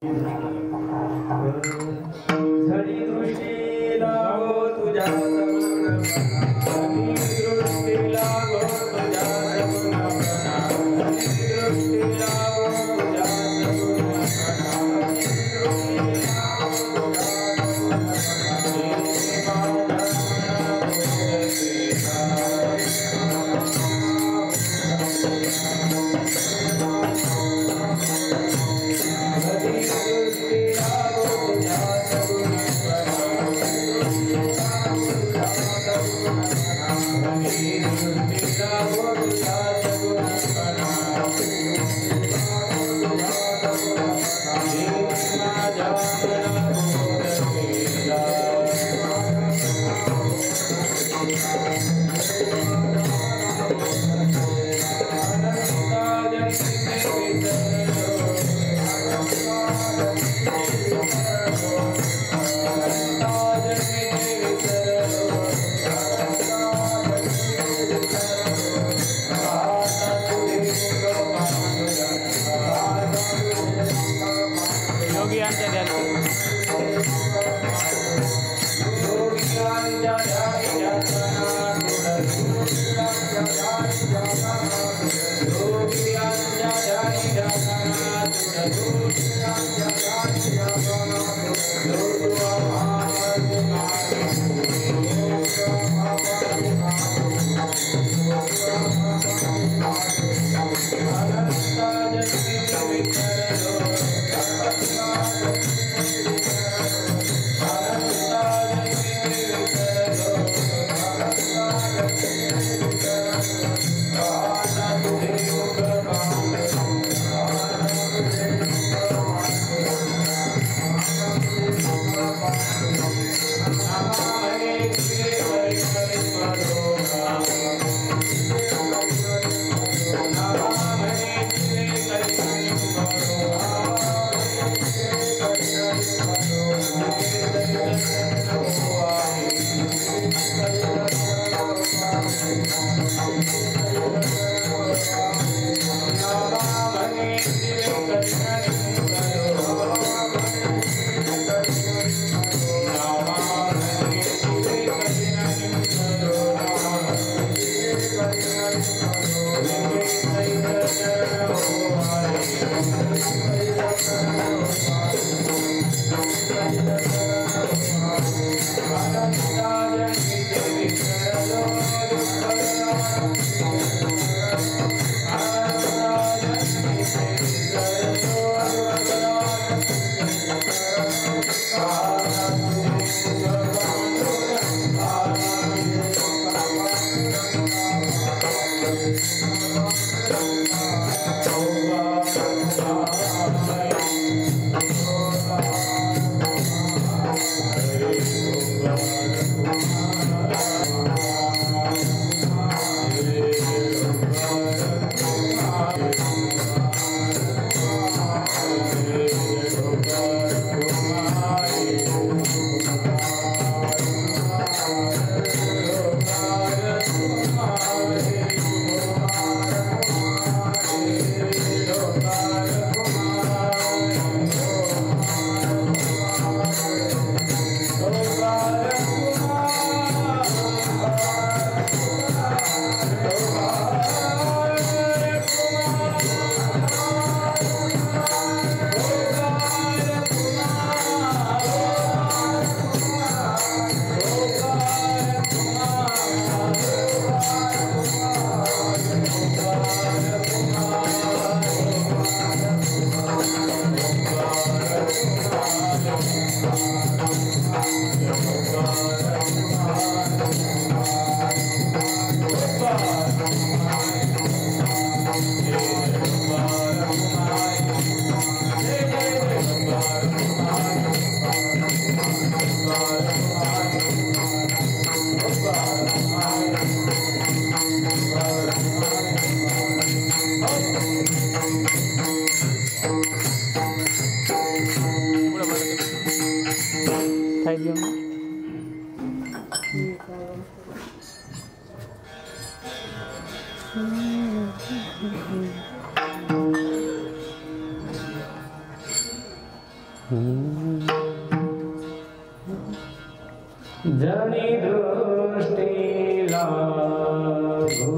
झडी दृष्टी लागो तुझ्या सगुण झडी दृष्टी लागो तुझ्या सगुण दृष्टी लागो तुझ्या जनी दृष्टी लागो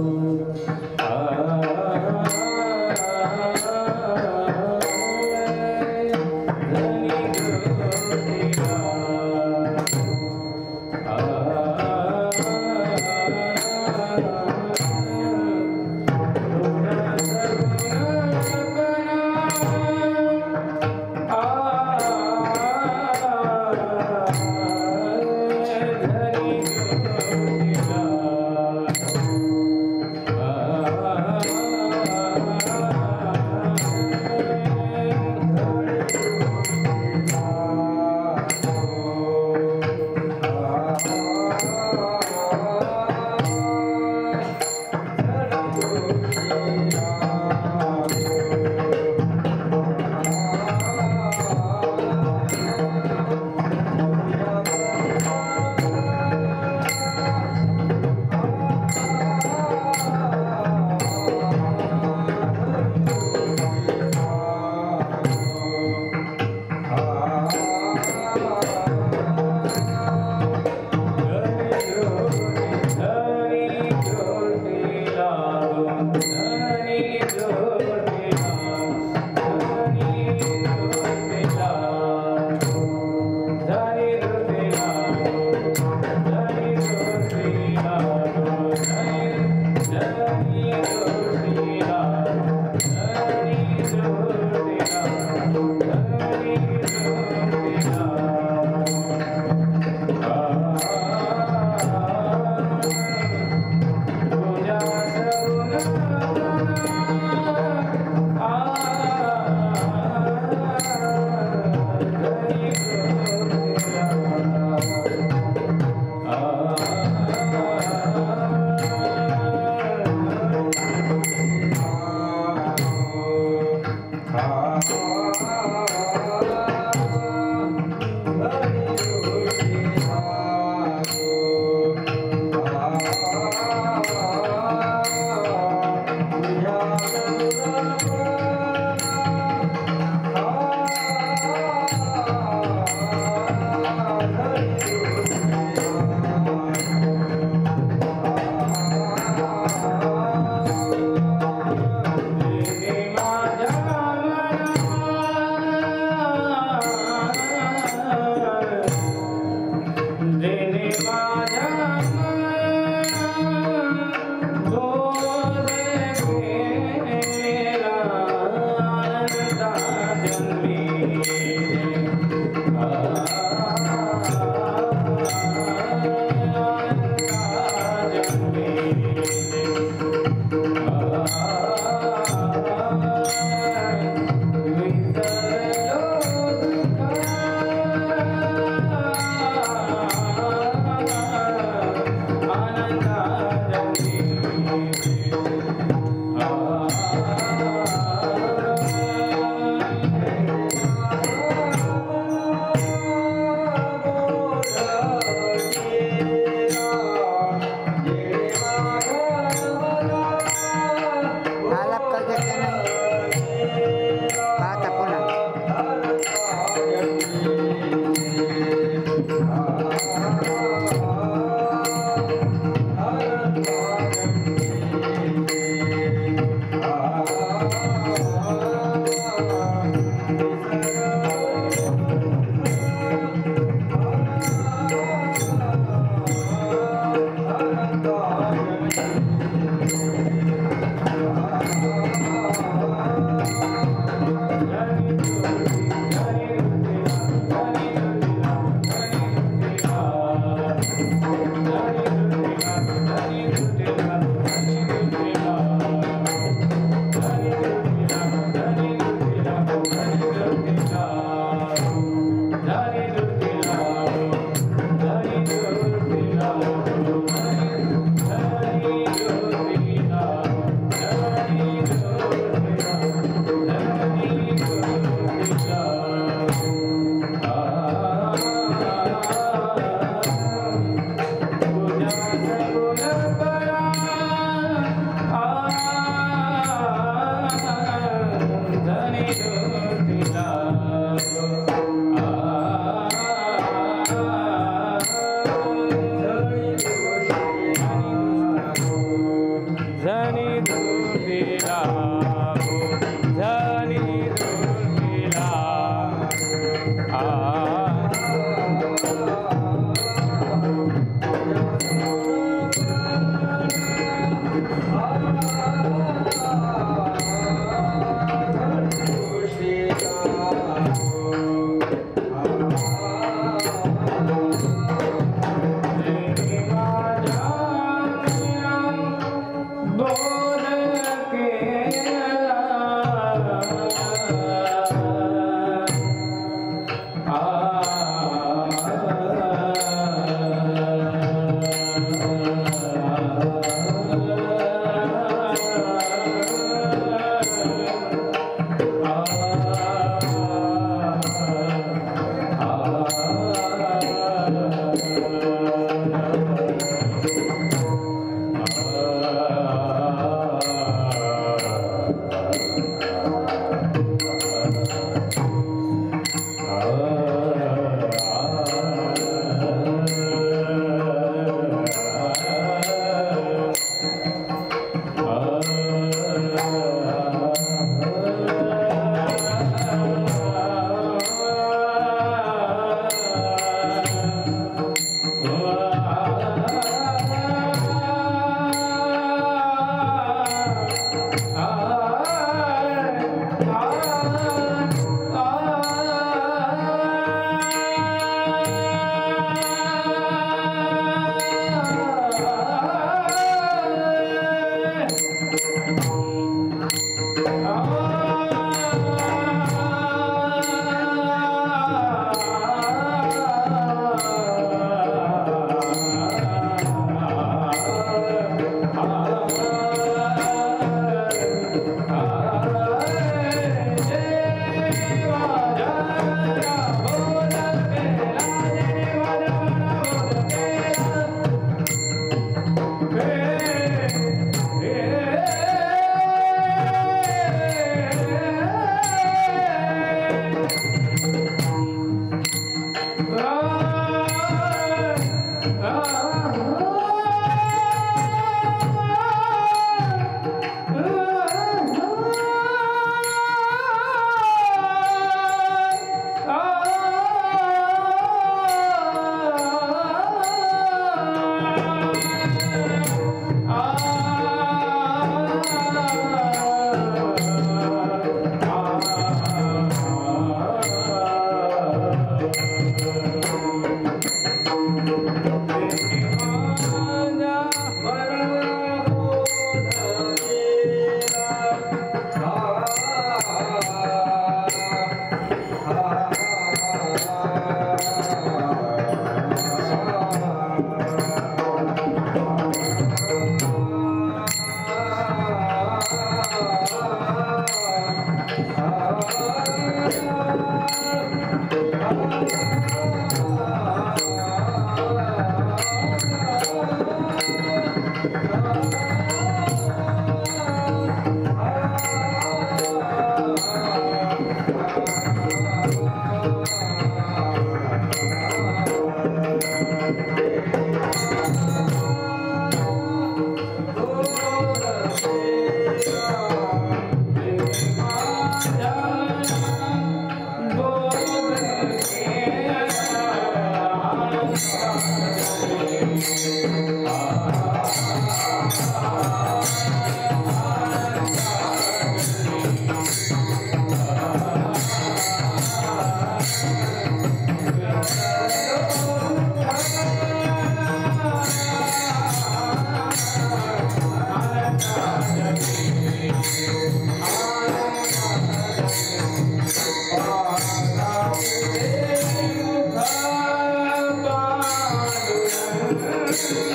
Thank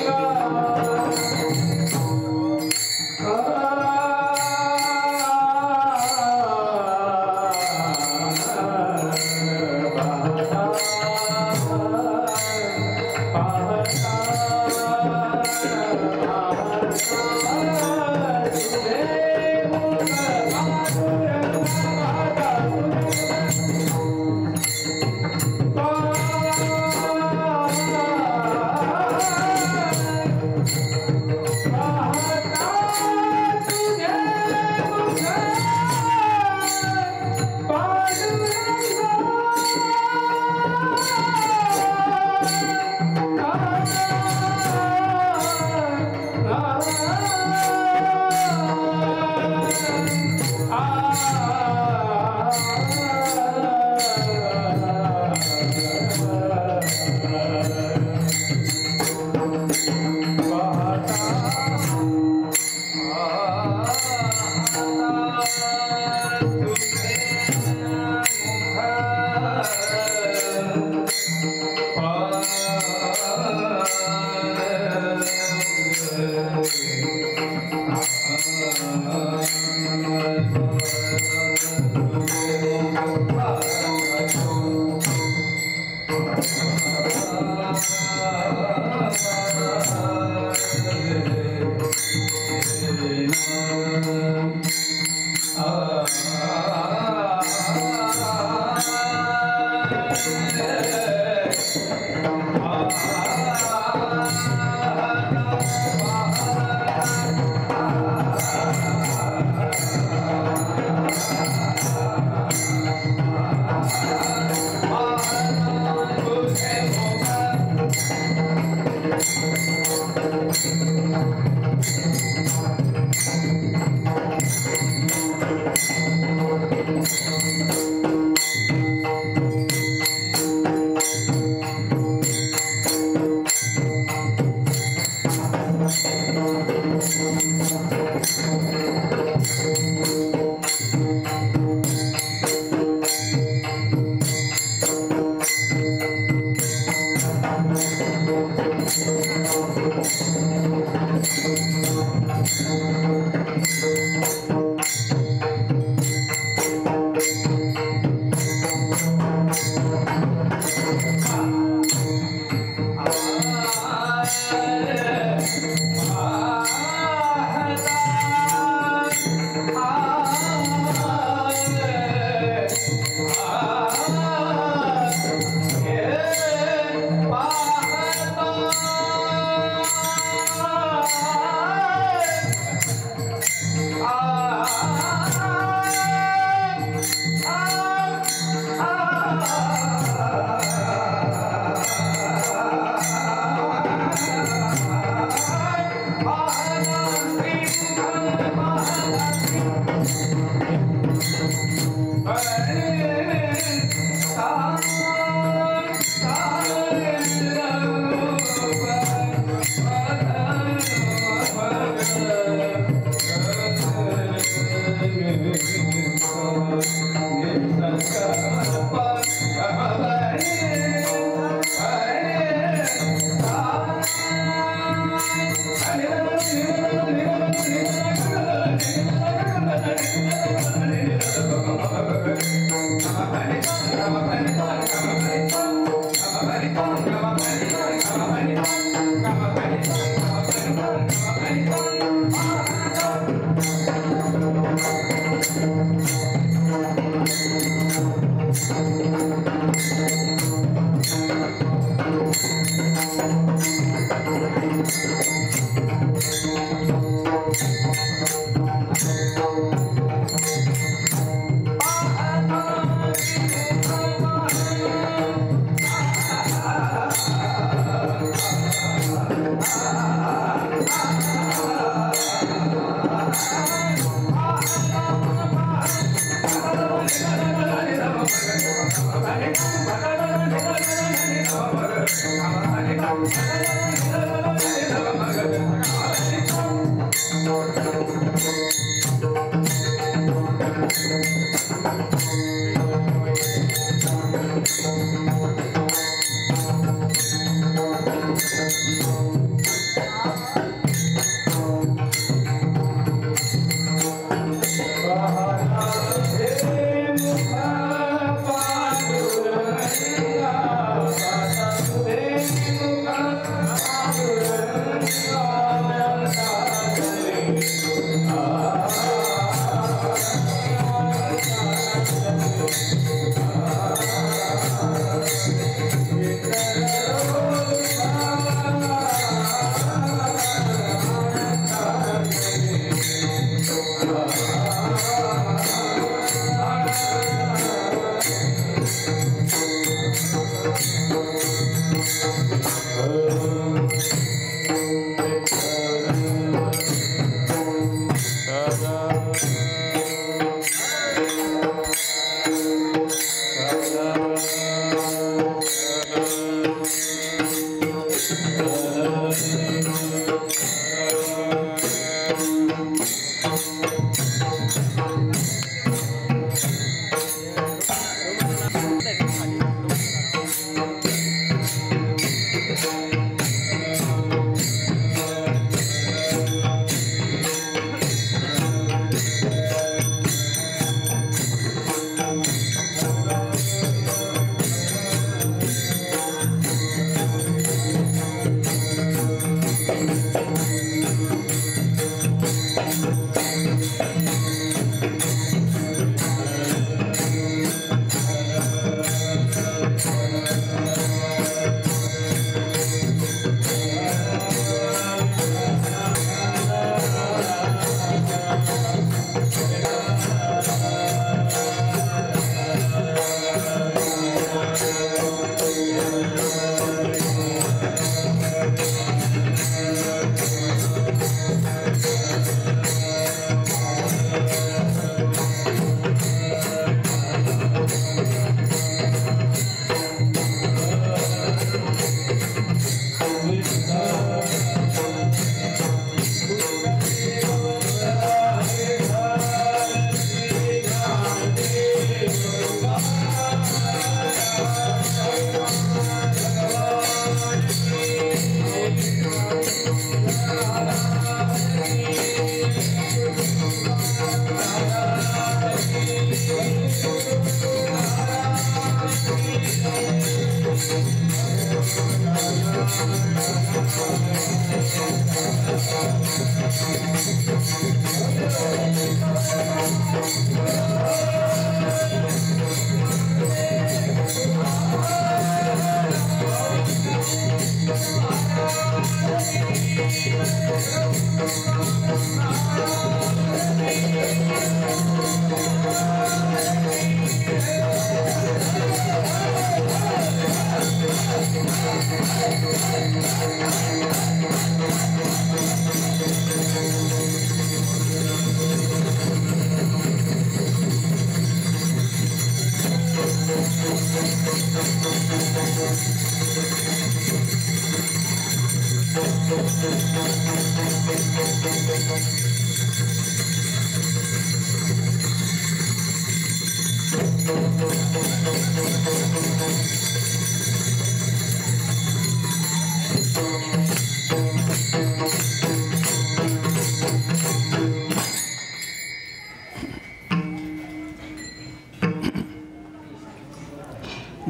you.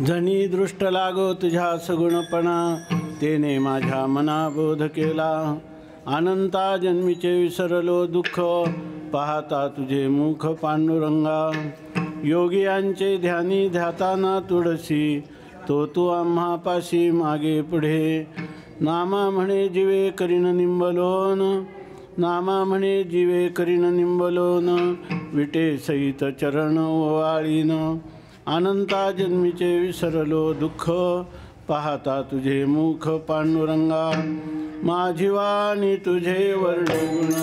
जणी दृष्ट लागो तुझ्या सगुणपणा, तेने माझ्या मना बोध केला. अनंता जन्मीचे विसरलो दुःख, पाहता तुझे मुख पांडुरंगा. योगियांचे ध्यानी ध्याताना तुळसी, तो तू आम्हापाशी मागे पुढे. नामा म्हणे जीवे करीन निंबलोन, नामा म्हणे जीवे करीन निंबलोन. विटे सहित चरण ओवाळीन, अनंता जन्मीचे विसरलो दुःख, पाहता तुझे मुख पांडुरंगा. माझी वाणी तुझे वर्णगुण,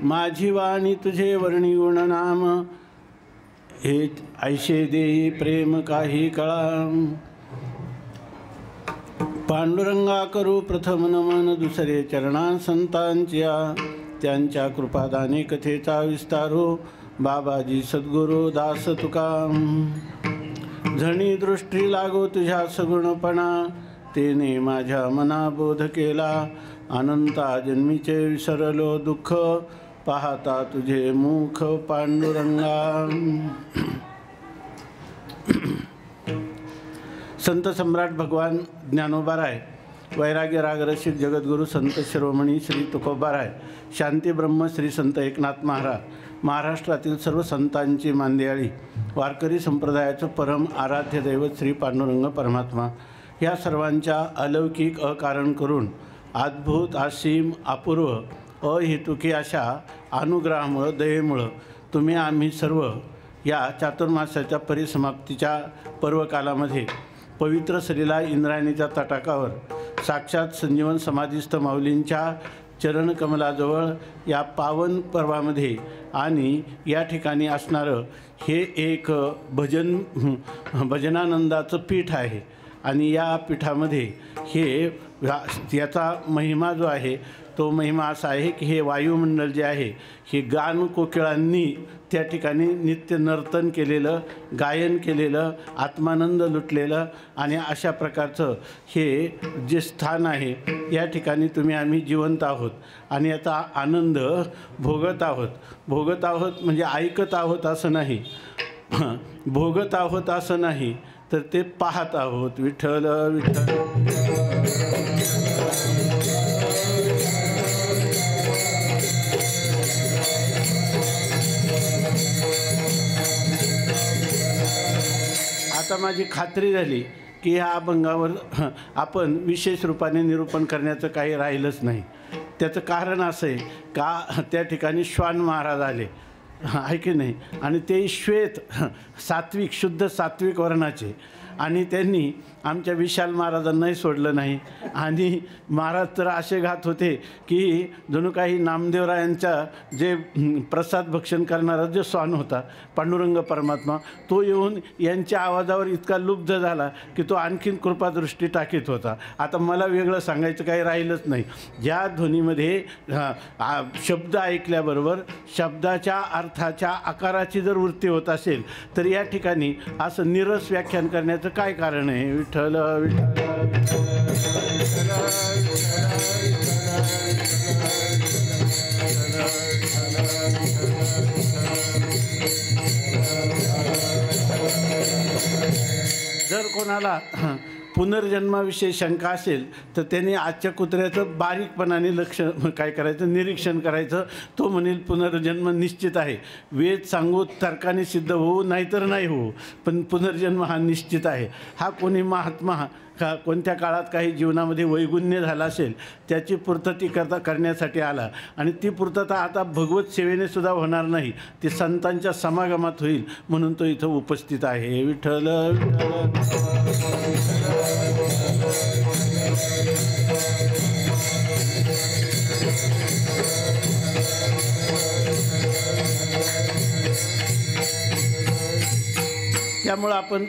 माझी वाणी तुझे वर्णी गुणनाम. हे ऐशे देई प्रेम काही कळा. पांडुरंगा करू प्रथम नमन, दुसरे चरणा संतांच्या. त्यांच्या कृपादाने कथेचा विस्तारो, बाबाजी सद्गुरू दास तुका. जणी दृष्टी लागो तुझ्या सगुणपणा, तेने माझ्या मना बोध केला. अनंता जन्मीचे विसरलो दुःख, पाहता तुझे मुख पांडुरंगा. संत सम्राट भगवान ज्ञानोबाराय, वैराग्य रागरसिक जगद्गुरू संत शिरोमणी श्री तुकोबाराय, शांती ब्रह्म श्री संत एकनाथ महाराज, महाराष्ट्रातील सर्व संतांची मांदियाळी, वारकरी संप्रदायाचं परम आराध्य दैवत श्री पांडुरंग परमात्मा, या सर्वांच्या अलौकिक अकारण करून अद्भुत असीम अपूर्व अहेतुकी अशा अनुग्रहामुळं दयेमुळं तुम्ही आम्ही सर्व या चातुर्मासाच्या परिसमाप्तीच्या पर्वकालामध्ये पवित्र सलीला इंद्रायणीच्या तटाकावर साक्षात संजीवन समाधीस्थ माऊलींच्या चरणकमलाजवळ या पावन पर्वामध्ये आणि या ठिकाणी असणारं हे एक भजनानंदाचं पीठ आहे. आणि या पीठामध्ये हे याचा महिमा जो आहे तो महिमा असा आहे की हे वायुमंडल जे आहे हे गान कोकिळांनी त्या ठिकाणी नित्य नर्तन केलेलं, गायन केलेलं, आत्मानंद लुटलेलं आणि अशा प्रकारचं हे जे स्थान आहे या ठिकाणी तुम्ही आम्ही जिवंत आहोत आणि याचा आनंद भोगत आहोत म्हणजे ऐकत आहोत असं नाही, भोगत आहोत असं नाही, तर ते पाहत आहोत. विठ्ठल विठ्ठल आता माझी खात्री झाली की ह्या अभंगावर आपण विशेष रूपाने निरूपण करण्याचं काही राहिलंच नाही. त्याचं कारण असं आहे का त्या ठिकाणी श्वान महाराज आले आहे की नाही, आणि ते श्वेत सात्विक शुद्ध सात्विक वर्णाचे, आणि त्यांनी आमच्या विशाल महाराजांनाही सोडलं नाही. आणि महाराज तर असे घात होते की जणू काही नामदेवरायांच्या जे प्रसाद भक्षण करणारा जो स्वान होता पांडुरंग परमात्मा, तो येऊन यांच्या आवाजावर इतका लुब्ध झाला की तो आणखीन कृपादृष्टी टाकीत होता. आता मला वेगळं सांगायचं काही राहिलंच नाही. ज्या ध्वनीमध्ये शब्द ऐकल्याबरोबर शब्दाच्या अर्थाच्या आकाराची जर वृत्ती होत असेल तर या ठिकाणी असं निरस व्याख्यान करण्याचं काय कारण आहे? विठ्ठल जर कोणाला पुनर्जन्माविषयी शंका असेल तर त्यांनी आजच्या कुत्र्याचं बारीकपणाने लक्ष काय करायचं, निरीक्षण करायचं. तो म्हणेल पुनर्जन्म निश्चित आहे. वेद सांगू तर्काने सिद्ध होऊ नाहीतर नाही होऊ, पण पुनर्जन्म हा निश्चित आहे. हा कोणी महात्मा का कोणत्या काळात काही जीवनामध्ये वैगुण्य झाला असेल त्याची पूर्तता करण्यासाठी आला, आणि ती पूर्तता आता भगवत सेवेने सुद्धा होणार नाही, ती संतांच्या समागमात होईल म्हणून तो इथं उपस्थित आहे. विठ्ठल त्यामुळं आपण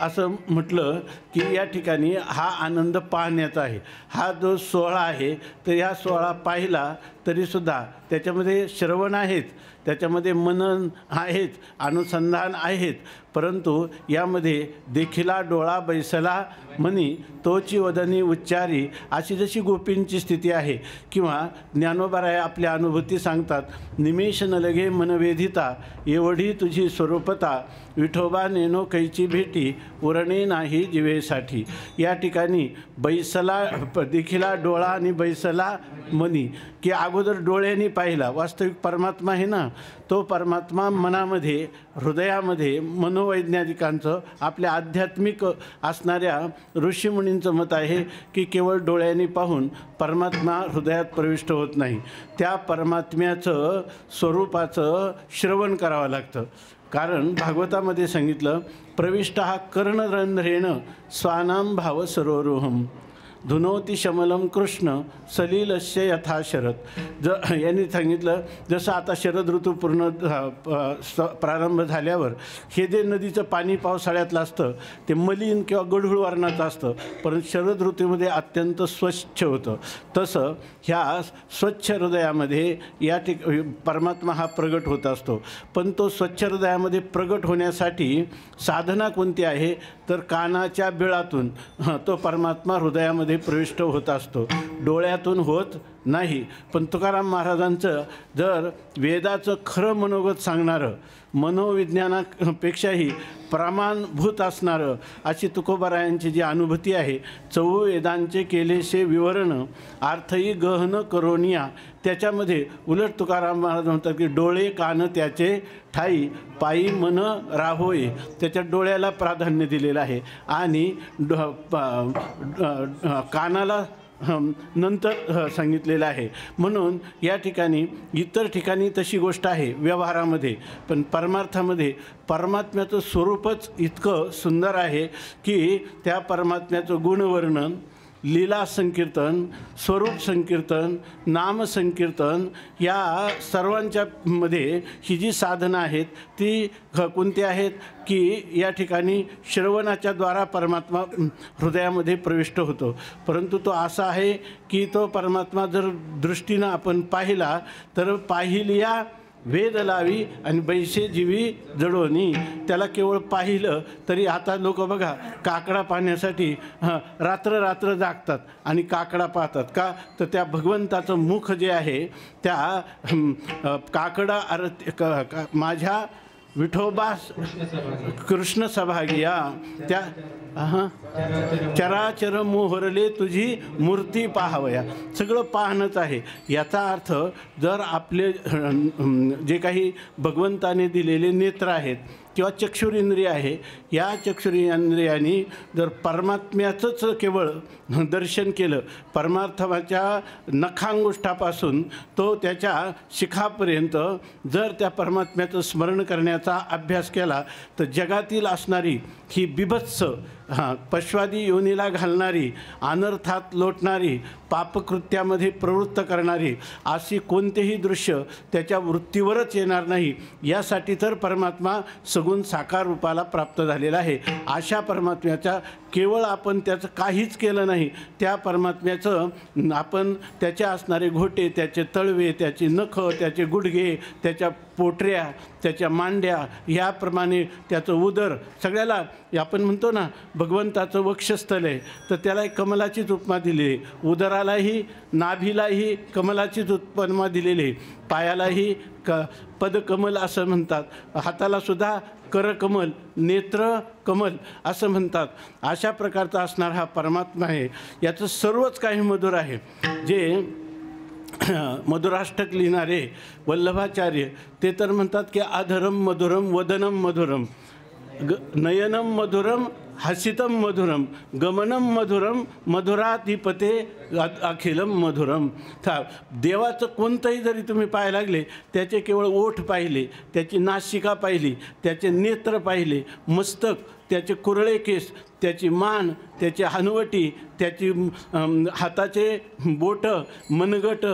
असं म्हटलं की या ठिकाणी हा आनंद पाहण्याचा आहे. हा जो सोहळा आहे तर ह्या सोहळा पाहिला तरीसुद्धा त्याच्यामध्ये श्रवण आहेत, त्याच्यामध्ये मनन आहेत, अनुसंधान आहेत, परंतु यामध्ये देखिला डोळा बैसला म्हणी तोची वदनी उच्चारी अशी जशी गोपींची स्थिती आहे, किंवा ज्ञानोबाराय आपल्या अनुभूती सांगतात, निमेष न लगे मनवेधिता एवढी तुझी स्वरूपता विठोबा नेनो कैची भेटी उरणे नाही जीवेसाठी. या ठिकाणी बैसला देखिला डोळा आणि बैसला मनी, की अगोदर डोळ्यांनी पाहिला वास्तविक परमात्मा आहे ना, तो परमात्मा मनामध्ये हृदयामध्ये मनोवैज्ञानिकांचं आपल्या आध्यात्मिक असणाऱ्या ऋषीमुनींचं मत आहे की केवळ डोळ्यांनी पाहून परमात्मा हृदयात प्रविष्ट होत नाही. त्या परमात्म्याचं स्वरूपाचं श्रवण करावं लागतं. कारण भागवतामध्ये सांगितलं, प्रविष्ट हा कर्णरंध्रेण स्वानाम भाव सरोरुहम धुनोती शमलम कृष्ण सलीलस्य यथा शरद. यांनी सांगितलं जसं आता शरद ऋतू पूर्ण प्रारंभ झाल्यावर हे जे नदीचं पाणी पावसाळ्यातलं असतं ते मलिन किंवा गढूळ वर्णाचं असतं, परंतु शरद ऋतूमध्ये अत्यंत स्वच्छ होतं. तसं ह्या स्वच्छ हृदयामध्ये या परमात्मा हा प्रगट होत असतो. पण तो स्वच्छ हृदयामध्ये प्रगट होण्यासाठी साधना कोणती आहे तर कानाच्या बिळातून तो परमात्मा हृदयामध्ये प्रविष्ट होत असतो, डोळ्यातून होत नाही. पण तुकाराम महाराजांचं जर वेदाचं खरं मनोगत सांगणारं, मनोविज्ञानापेक्षाही प्रमाणभूत असणारं अशी तुकोबारायांची जी अनुभूती आहे, चौ वेदांचे केलेसे विवरण अर्थही गहन करोनिया, त्याच्यामध्ये उलट तुकाराम महाराज म्हणतात की डोळे कान त्याचे ठाई पायी मन राहोय, त्याच्या डोळ्याला प्राधान्य दिलेलं आहे आणि कानाला नंतर सांगितलेलं आहे. म्हणून या ठिकाणी इतर ठिकाणी तशी गोष्ट आहे व्यवहारामध्ये, पण परमार्थामध्ये परमात्म्याचं स्वरूपच इतकं सुंदर आहे की त्या परमात्म्याचं गुणवर्णन, लीला संकीर्तन, स्वरूप संकीर्तन, नाम संकीर्तन या सर्वांच्या मध्ये ही जी साधनं आहेत ती कोणती आहेत की या ठिकाणी श्रवणाच्या द्वारा परमात्मा हृदयामध्ये प्रविष्ट होतो. परंतु तो असा आहे की तो परमात्मा जर दृष्टीनं आपण पाहिला तर पाहिलिया वेद लावी आणि बैसे जीवी जडोनी, त्याला केवळ पाहिलं तरी आता लोक बघा काकडा पाहण्यासाठी रात्र रात्र जागतात आणि काकडा पाहतात का तर त्या भगवंताचं मुख जे आहे त्या काकडा माझ्या विठोबा कृष्ण सभागिया त्या चराचर मोहरले तुझी मूर्ती पाहावया, सगळं पाहणंच आहे. याचा अर्थ जर आपले जे काही भगवंताने दिलेले नेत्र आहेत किंवा चक्षुरेंद्रिय आहे, या चक्षुरेंद्रियाने जर परमात्म्याचंच केवळ दर्शन केलं, परमार्थाच्या नखांगुष्ठापासून तो त्याच्या शिखापर्यंत जर त्या परमात्म्याचं स्मरण करण्याचा अभ्यास केला, तर जगातील असणारी ही बिभत्स पश्वादी योनीला घालणारी, अनर्थात लोटणारी, पापकृत्यामध्ये प्रवृत्त करणारी अशी कोणतेही दृश्य त्याच्या वृत्तीवरच येणार नाही, यासाठी तर परमात्मा सगुण साकार रूपाला प्राप्त झालेला आहे. अशा परमात्म्याच्या केवळ आपण त्याचं काहीच केलं नाही, त्या परमात्म्याचं आपण त्याचे असणारे घोटे, त्याचे तळवे, त्याची नखं, त्याचे गुडघे, त्याच्या पोटऱ्या, त्याच्या मांड्या, याप्रमाणे त्याचं उदर, सगळ्याला आपण म्हणतो ना भगवंताचं वक्षस्थल आहे, तर त्याला एक कमलाचीच उपमा दिली आहे. उदरालाही नाभीलाही कमलाचीच उपमा दिलेली आहे. पायालाही पदकमल असं म्हणतात, हातालासुद्धा करकमल, नेत्र कमल असं म्हणतात. अशा प्रकारचा असणारा हा परमात्मा आहे. याचं सर्वच काही मधुर आहे. जे मधुराष्टक लिहिणारे वल्लभाचार्य ते तर म्हणतात की अधरम मधुरम वदनम मधुरम नयनम मधुरम हसितम मधुरम गमनम मधुरम मधुराधिपते अखिलम मधुरम. देवाचं कोणतंही जरी तुम्ही पाहायला लागले, त्याचे केवळ ओठ पाहिले, त्याची नासिका पाहिली, त्याचे नेत्र पाहिले, मस्तक, त्याचे कुरळे केस, त्याची मान, त्याची हनवटी, त्याची हाताचे बोटं, मनगट,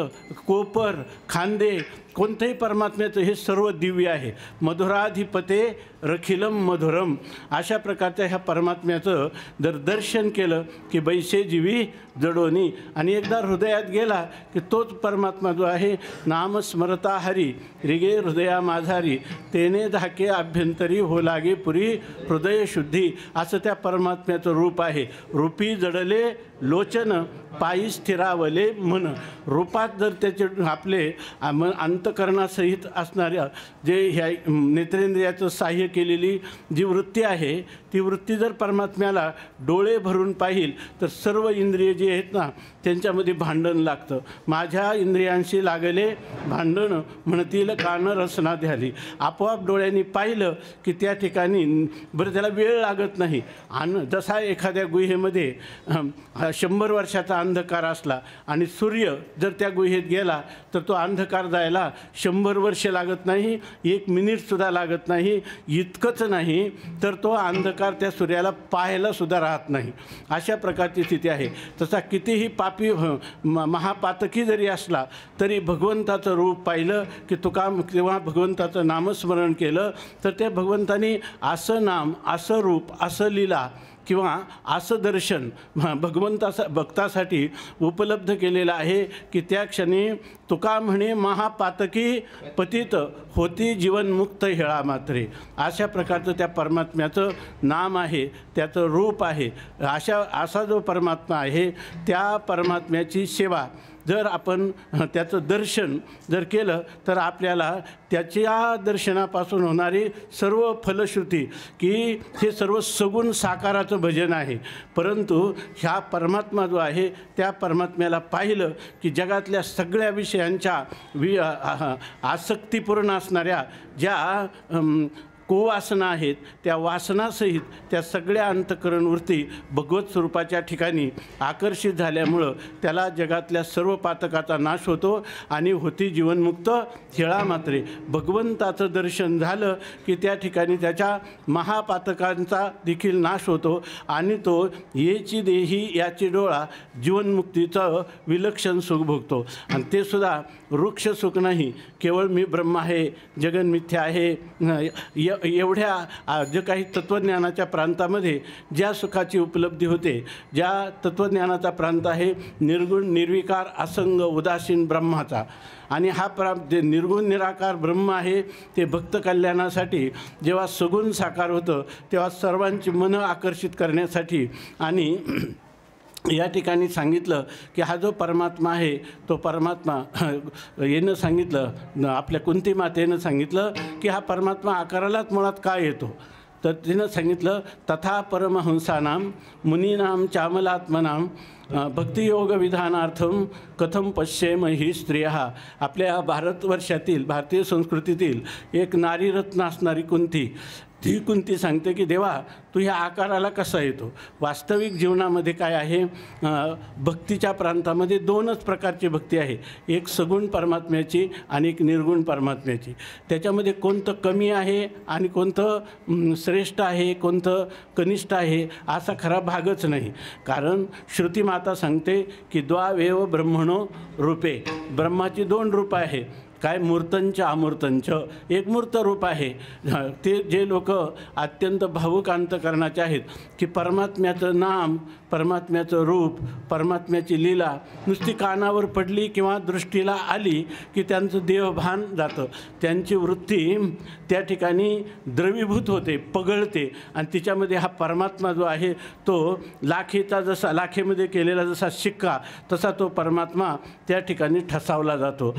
कोपर, खांदे, कोणत्याही परमात्म्याचं हे सर्व दिव्य आहे. मधुराधिपते रखिलम मधुरम. अशा प्रकारच्या ह्या परमात्म्याचं जर दर्शन केलं की बैसे जीवी जडोनी, आणि एकदा हृदयात गेला की तोच परमात्मा जो आहे, नाम स्मरता हरी रिगे हृदया माझारी तेने धाके अभ्यंतरी हो लागे पुरी हृदय शुद्धी, असं त्या परमात्म्याचं रूप आहे. रूपी जडले लोचन पायी स्थिरावले मन. रूपात जर त्याचे आपले अंतकरणासहित असणाऱ्या जे ह्या नेत्रेंद्रियाचं सहाय्य केलेली जी वृत्ती आहे, ती वृत्ती जर परमात्म्याला डोळे भरून पाहिल तर सर्व इंद्रिय जी आहेत ना त्यांच्यामध्ये भांडण लागतं. माझ्या इंद्रियांशी लागले भांडण म्हणतील कान रसना द्याली. आपोआप डोळ्यांनी पाहिलं की त्या ठिकाणी बरं त्याला वेळ लागत नाही. आणि जसा एखाद्या गुहेमध्ये 100 वर्षाचा अंधकार असला आणि सूर्य जर त्या गुहेत गेला तर तो अंधकार जायला 100 वर्ष लागत नाही, 1 मिनिटसुद्धा लागत नाही. इतकंच नाही तर तो अंधकार त्या सूर्याला पाहायलासुद्धा राहत नाही. अशा प्रकारची स्थिती आहे. तसा कितीही पापी महापातकी जरी असला तरी भगवंताचं रूप पाहिलं की तेव्हा भगवंताचं नामस्मरण केलं तर त्या भगवंतानी असं नाम, असं रूप, असं लीला किंवा असं दर्शन भक्तासाठी उपलब्ध केलेलं आहे की त्या क्षणी तुका म्हणे महापातकी पतित होती जीवनमुक्त हेळा मात्रे. अशा प्रकारचं त्या परमात्म्याचं नाम आहे, त्याचं रूप आहे. असा जो परमात्मा आहे त्या परमात्म्याची सेवा जर आपण त्याचं दर्शन जर केलं तर आपल्याला त्याच्या दर्शनापासून होणारी सर्व फलश्रुती की हे सर्व सगुण साकाराचं भजन आहे. परंतु ह्या परमात्मा जो आहे त्या परमात्म्याला पाहिलं की जगातल्या सगळ्या विषयांच्या आसक्तीपूर्ण असणाऱ्या ज्या कुवासना आहेत त्या वासनासहित त्या सगळ्या अंतःकरणवृत्ती भगवत स्वरूपाच्या ठिकाणी आकर्षित झाल्यामुळं त्याला जगातल्या सर्व पातकाचा नाश होतो आणि होती जीवनमुक्त हेळा मात्रे. भगवंताचं दर्शन झालं की त्या ठिकाणी त्याच्या महापातकांचा देखील नाश होतो आणि तो येची देही याची डोळा जीवनमुक्तीचं विलक्षण सुख भोगतो. आणि ते सुद्धा वृक्ष सुख नाही, केवळ मी ब्रह्म आहे, जगन मिथ्या आहे, एवढ्या जे काही तत्त्वज्ञानाच्या प्रांतामध्ये ज्या सुखाची उपलब्धी होते, ज्या तत्त्वज्ञानाचा प्रांत आहे निर्गुण निर्विकार असंग उदासीन ब्रह्माचा. आणि हा जे निर्गुण निराकार ब्रह्म आहे ते भक्त कल्याणासाठी जेव्हा सगुण साकार होतं तेव्हा सर्वांची मनं आकर्षित करण्यासाठी. आणि या ठिकाणी सांगितलं की हा जो परमात्मा आहे तो परमात्मा येणं सांगितलं, आपल्या कुंती मातेनं सांगितलं की हा परमात्मा आकारालाच मुळात का येतो, तर तिनं सांगितलं तथा परमहंसानां मुनीनां चामलात्मनां भक्तियोग विधानार्थम कथम पश्येम ही स्त्रिया. आपल्या भारतवर्षातील भारतीय संस्कृतीतील एक नारीरत्न असणारी कुंती ती कुंती सांगते की देवा तू ह्या आकाराला कसा येतो. वास्तविक जीवनामध्ये काय आहे, भक्तीच्या प्रांतामध्ये दोनच प्रकारची भक्ती आहे, एक सगुण परमात्म्याची आणि एक निर्गुण परमात्म्याची. त्याच्यामध्ये कोणतं कमी आहे आणि कोणतं श्रेष्ठ आहे, कोणतं कनिष्ठ आहे असा खरा भागच नाही. कारण श्रुतीमाता सांगते की द्वावेव ब्रह्मणो रूपे, ब्रह्माची दोन रूपं आहे. काय, मूर्तंच अमूर्तंच. एक मूर्त रूप आहे. ते जे लोक अत्यंत भावुक अंतकरणाचे आहेत की परमात्म्याचं नाम, परमात्म्याचं रूप, परमात्म्याची लीला नुसती कानावर पडली किंवा दृष्टीला आली की त्यांचं देहभान जातं, त्यांची वृत्ती त्या ठिकाणी द्रवीभूत होते, पगळते आणि तिच्यामध्ये हा परमात्मा जो आहे तो लाखेचा जसा, लाखेमध्ये केलेला जसा शिक्का तसा तो परमात्मा त्या ठिकाणी ठसावला जातो.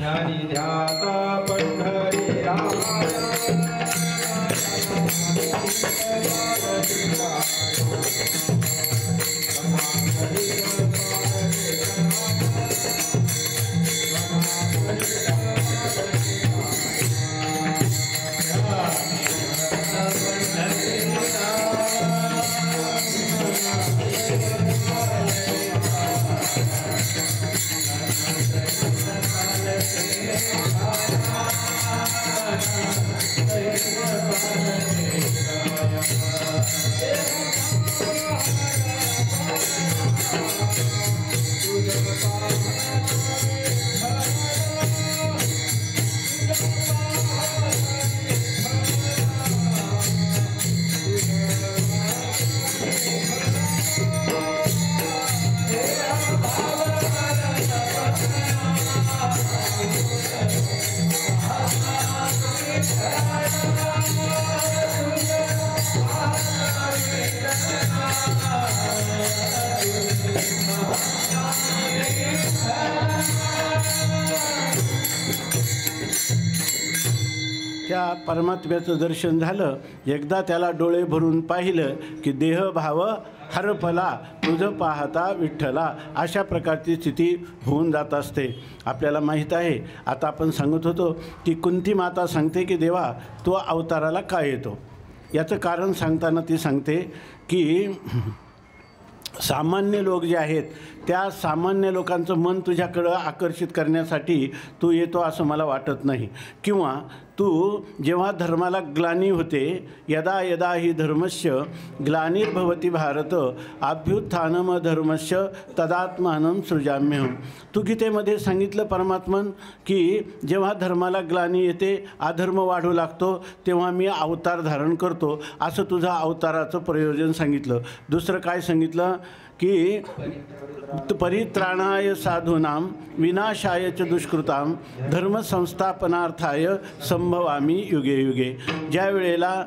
त्या परमात्म्याचं दर्शन झालं, एकदा त्याला डोळे भरून पाहिलं की देहभाव हरपला, तुझं पाहता विठ्ठला, अशा प्रकारची स्थिती होऊन जात असते. आपल्याला माहीत आहे, आता आपण सांगत होतो की कुंती माता सांगते की देवा तो अवताराला का येतो. याचं कारण सांगताना ती सांगते की सामान्य लोक जे आहेत त्या सामान्य लोकांचं मन तुझ्याकडं आकर्षित करण्यासाठी तू येतो असं मला वाटत नाही. किंवा तू जेव्हा धर्माला ग्लानी होते, यदा यदा ही धर्मस्य ग्लानिर्भवती भारत अभ्युत्थानम धर्मस्य तदात्मानं सृजाम्यहम. तू गीतेमध्ये सांगितलं परमात्मन की जेव्हा धर्माला ग्लानी येते, अधर्म वाढू लागतो, तेव्हा मी अवतार धारण करतो, असं तुझं अवताराचं प्रयोजन सांगितलं. दुसरं काय सांगितलं की परित्राणाय साधूनां विनाशाय च दुष्कृतां धर्मसंस्थापनार्थाय संभवामी युगे युगे. ज्या वेळेला